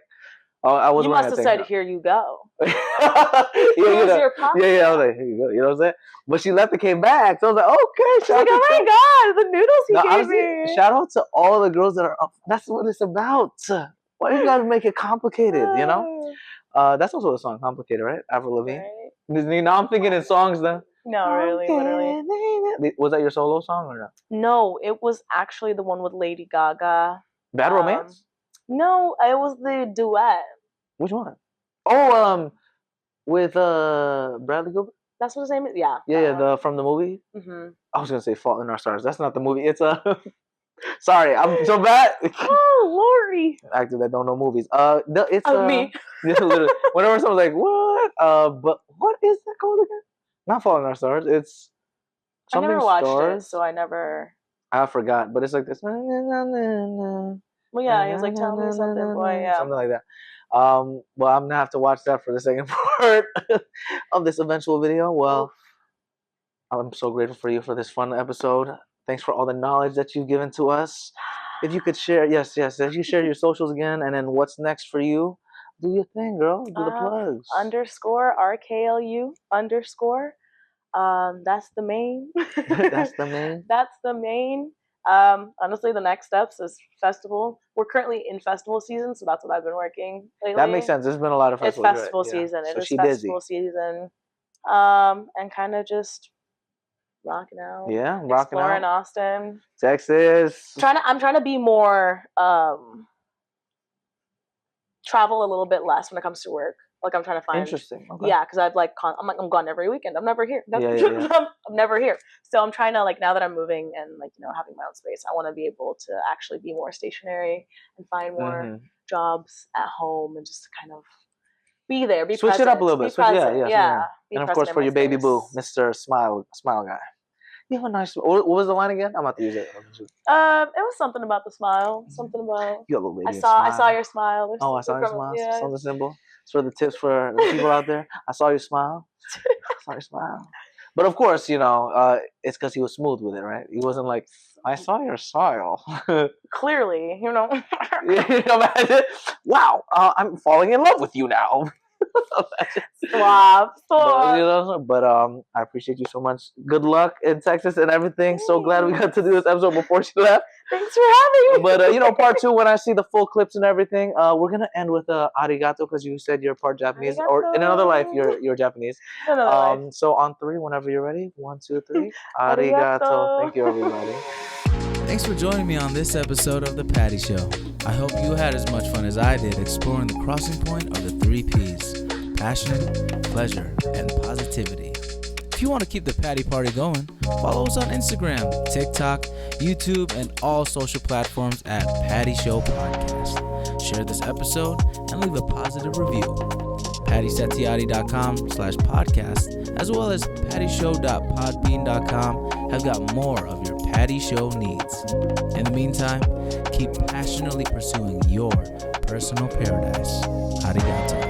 I was You wearing must a have tank said, top. "Here you go." Here's your pasta. I was like, here you go. You know what I'm saying? But she left and came back. So I was like, okay. She's like, "Oh my god, the noodles he gave honestly, me." shout out to all the girls that are up. That's what it's about. Why you gotta make it complicated, you know? That's also a song, Complicated, right? Avril Lavigne. Right? Now I'm thinking in songs then. No, really, literally. Was that your solo song or no? No, it was actually the one with Lady Gaga. Bad Romance? No, it was the duet. Which one? Oh, with Bradley Cooper. That's what his name is. Yeah. Yeah, from the movie. Mm-hmm. I was gonna say Fault in Our Stars. That's not the movie. It's sorry, I'm so bad. Oh, Lori. Actors that don't know movies. It's me. Literally, whenever someone's like, "What?" But what is that called again? Not Fault in Our Stars. It's I something never watched stars. it, so I never. I forgot, but it's like this. Well, yeah, he was like, "Tell me something, boy." Yeah. Something like that. Well, I'm gonna have to watch that for the second part of this eventual video. Well, I'm so grateful for you for this fun episode. Thanks for all the knowledge that you've given to us. If you could share, yes, if you share your socials again, and then what's next for you, do your thing, girl. Do the plugs. _RKLU _. That's the main. That's the main. That's the main. Honestly, the next steps is festival. We're currently in festival season, so that's what I've been working lately. That makes sense. There's been a lot of festivals. It's festival season. So it is festival season. And kind of just rocking out. Yeah, rocking exploring out. Austin, Texas. I'm trying to be more travel a little bit less when it comes to work. Like I'm trying to find interesting. Okay. Yeah, because I'm gone every weekend. I'm never here. Yeah. I'm never here. So I'm trying to now that I'm moving and having my own space, I want to be able to actually be more stationary and find more jobs at home and just kind of be there. Be switch present, it up a little bit. Yeah. And of course for your baby boo, Mr. Smile Guy. You have a nice. What was the line again? I'm about to use it. It was something about the smile. Something about. You have a lady. I saw your smile. I saw your smile. Yeah. Something simple. It's for the tips for the people out there. I saw your smile. I saw your smile. But of course, it's because he was smooth with it, right? He wasn't like, I saw your smile. Clearly, Wow, I'm falling in love with you now. Stop. But I appreciate you so much. Good luck in Texas and everything. So glad we got to do this episode before she left. Thanks for having me. But part 2, when I see the full clips and everything, we're gonna end with arigato because you said you're part Japanese, arigato. Or in another life you're Japanese. Another life. So on 3, whenever you're ready, 1, 2, 3. Arigato. Thank you, everybody. Thanks for joining me on this episode of The Patty Show. I hope you had as much fun as I did exploring the crossing point of the 3 Ps: passion, pleasure, and positivity. If you want to keep the Patty Party going, follow us on Instagram, TikTok, YouTube, and all social platforms at Patty Show Podcast. Share this episode and leave a positive review. PattySatiati.com/podcast, as well as PattyShow.podbean.com have got more of your Patty Show needs. In the meantime, keep passionately pursuing your personal paradise. Arigato.